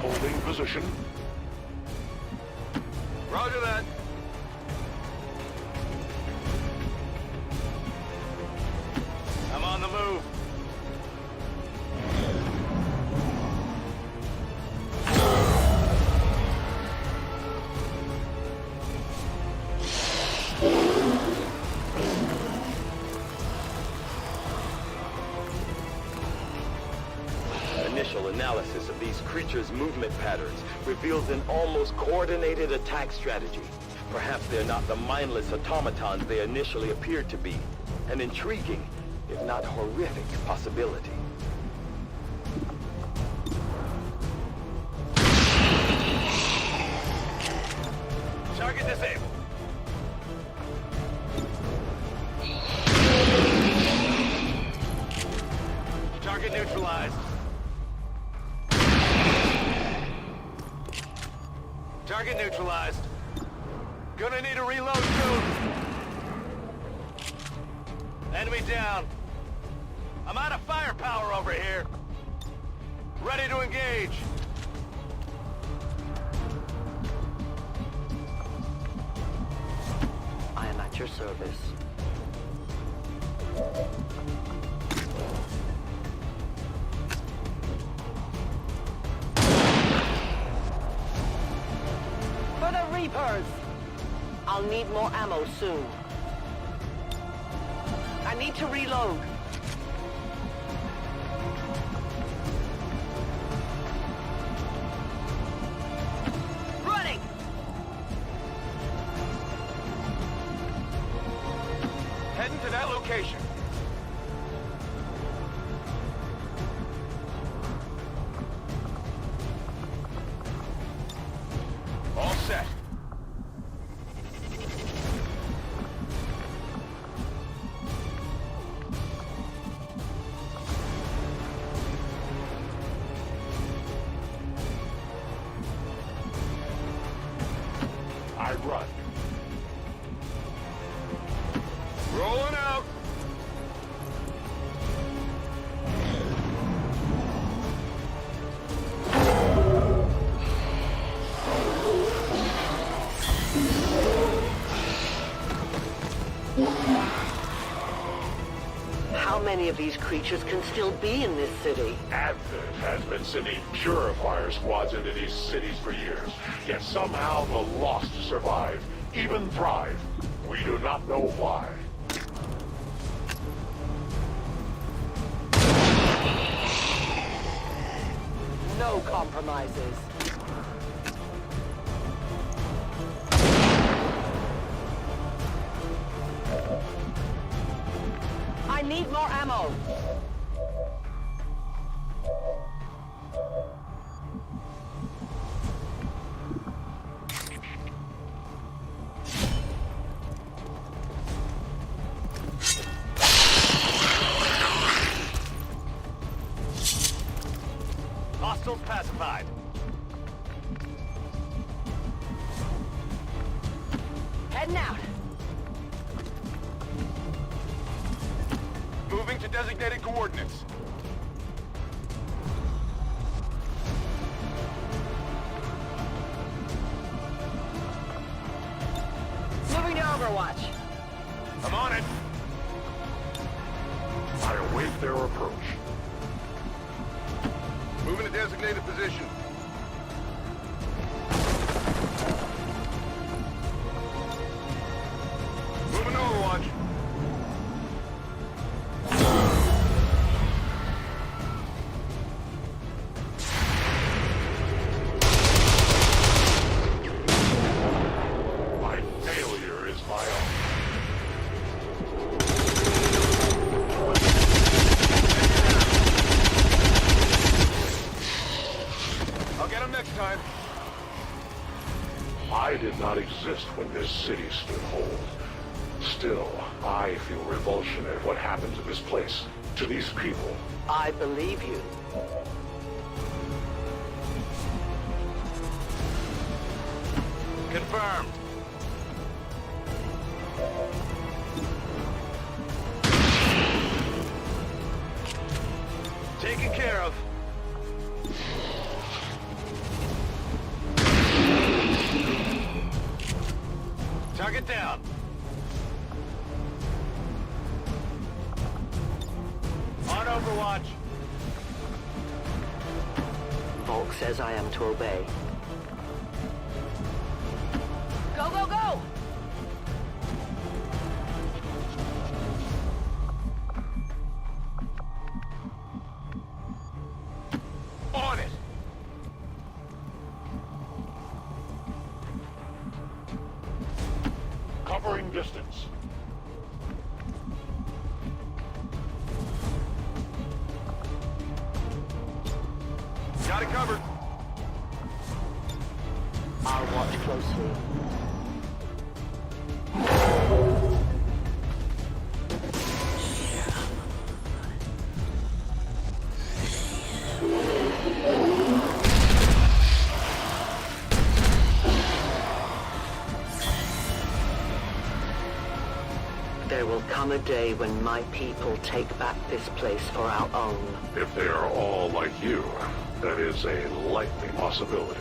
Holding position. Roger that. I'm on the move. Initial analysis of these creatures' movement patterns reveals an almost coordinated attack strategy. Perhaps they're not the mindless automatons they initially appeared to be. An intriguing, if not horrific, possibility. Target disabled. Target neutralized. Target neutralized. Gonna need a reload soon. Enemy down. I'm out of firepower over here. Ready to engage. your service. For the Reapers! I'll need more ammo soon. I need to reload. Running! Heading to that location. All set. I run. Rolling out. How many of these creatures can still be in this city? Advent has been sending purifier squads into these cities for years, yet somehow the Lost survive, even thrive. We do not know why. No compromises. I need more ammo. Hostiles pacified. Heading out. Moving to designated coordinates. Moving to Overwatch. I'm on it. I await their approach. Moving to designated position. Moving to Overwatch. My failure is my own. I'll get him next time. I did not exist when this city stood hold. Still, I feel revulsion at what happened to this place, to these people. I believe you. Confirmed. Taken care of. Target down. On Overwatch. Volk says I am to obey. Go, go, go! On it. Covering distance. Got it covered. I'll watch closely. There will come a day when my people take back this place for our own. If they are all like you, that is a likely possibility.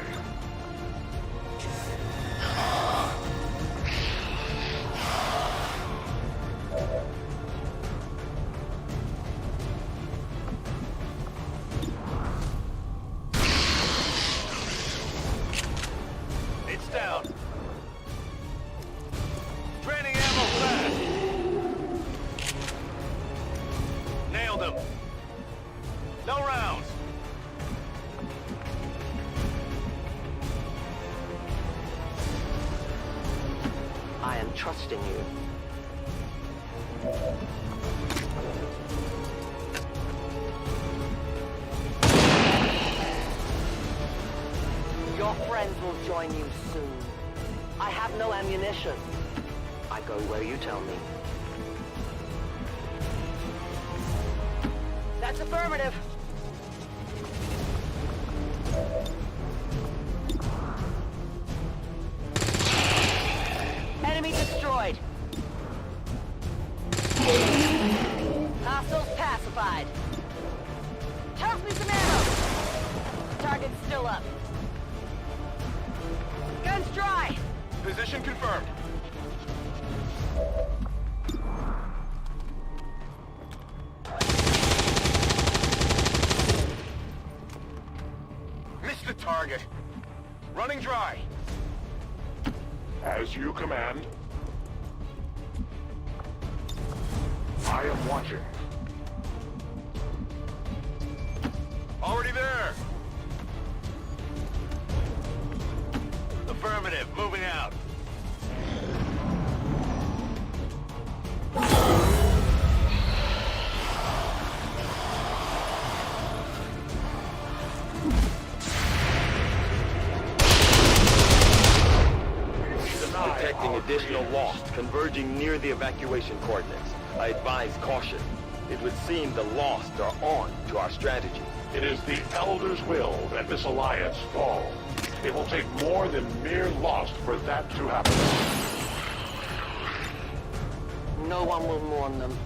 trust in you. Your friends will join you soon. I have no ammunition. I go where you tell me. That's affirmative. Enemy destroyed. Hostiles pacified. Toss me some ammo. Target's still up. Guns dry. Position confirmed. Missed the target. Running dry. As you command. I am watching. Already there. Affirmative. Moving out. Detecting additional lost converging near the evacuation coordinates. I advise caution. It would seem the lost are on to our strategy. It is the Elder's will that this alliance fall. It will take more than mere loss for that to happen. No one will mourn them.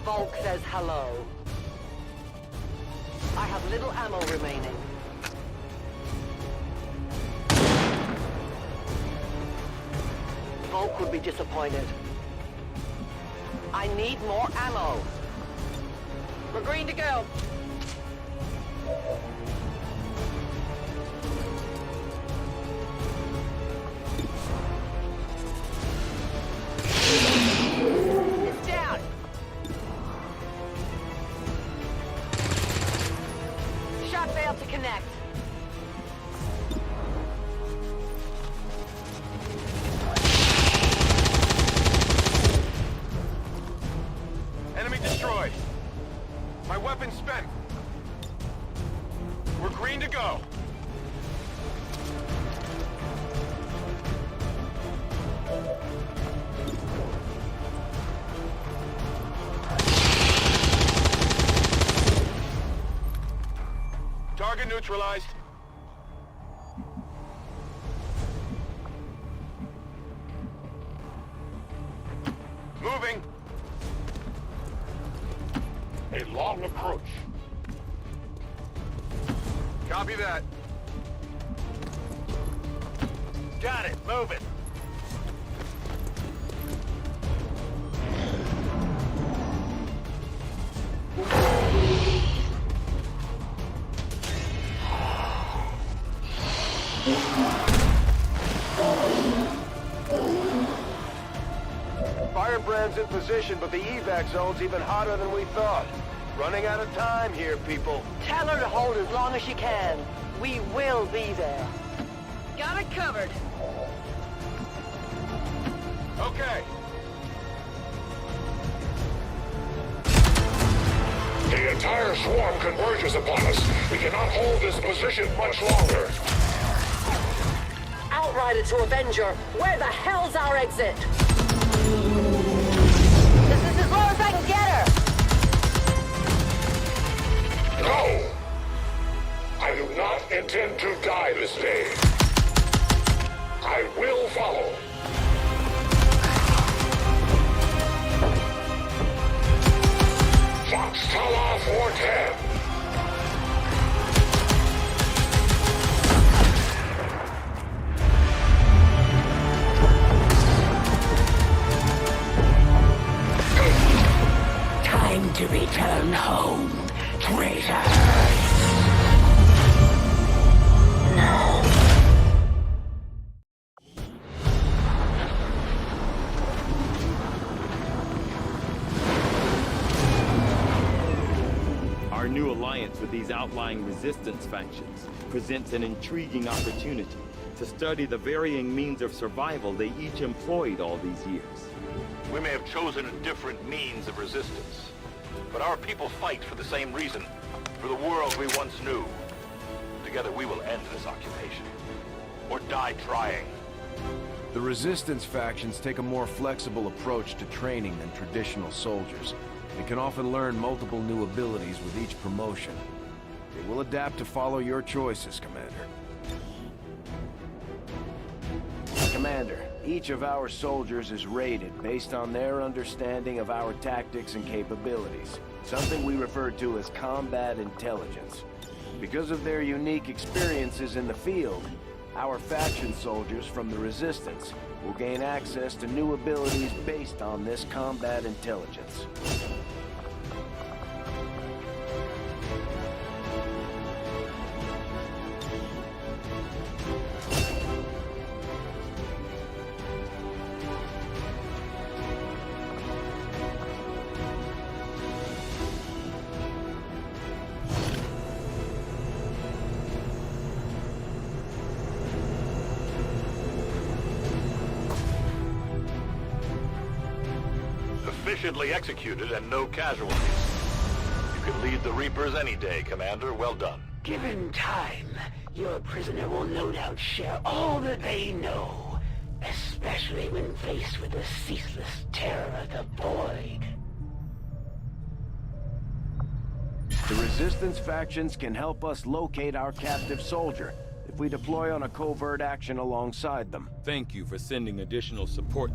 Volk says hello. I have little ammo remaining. Volk would be disappointed. I need more ammo. We're green to go. It's down. Shot failed to connect. Enemy destroyed. My weapon's spent. We're green to go. Target neutralized. Moving. A long approach. Copy that. Got it. Move it. Firebrand's in position, but the evac zone's even hotter than we thought. Running out of time here, people. Tell her to hold as long as she can. We will be there. Got it covered. Okay. The entire swarm converges upon us. We cannot hold this position much longer. Outrider to Avenger, where the hell's our exit? This is as low as I can get her! No! I do not intend to die this day. I will follow. Fox Tala 410. Time to return home, traitor. No. Our new alliance with these outlying resistance factions presents an intriguing opportunity to study the varying means of survival they each employed all these years. We may have chosen a different means of resistance, but our people fight for the same reason, for the world we once knew. Together we will end this occupation, or die trying. The Resistance factions take a more flexible approach to training than traditional soldiers. They can often learn multiple new abilities with each promotion. They will adapt to follow your choices, Commander. Commander, each of our soldiers is rated based on their understanding of our tactics and capabilities, something we refer to as combat intelligence. Because of their unique experiences in the field, our faction soldiers from the Resistance will gain access to new abilities based on this combat intelligence. Efficiently executed and no casualties. You can lead the Reapers any day, Commander. Well done. Given time, your prisoner will no doubt share all that they know, especially when faced with the ceaseless terror of the Void. The Resistance factions can help us locate our captive soldier if we deploy on a covert action alongside them. Thank you for sending additional support.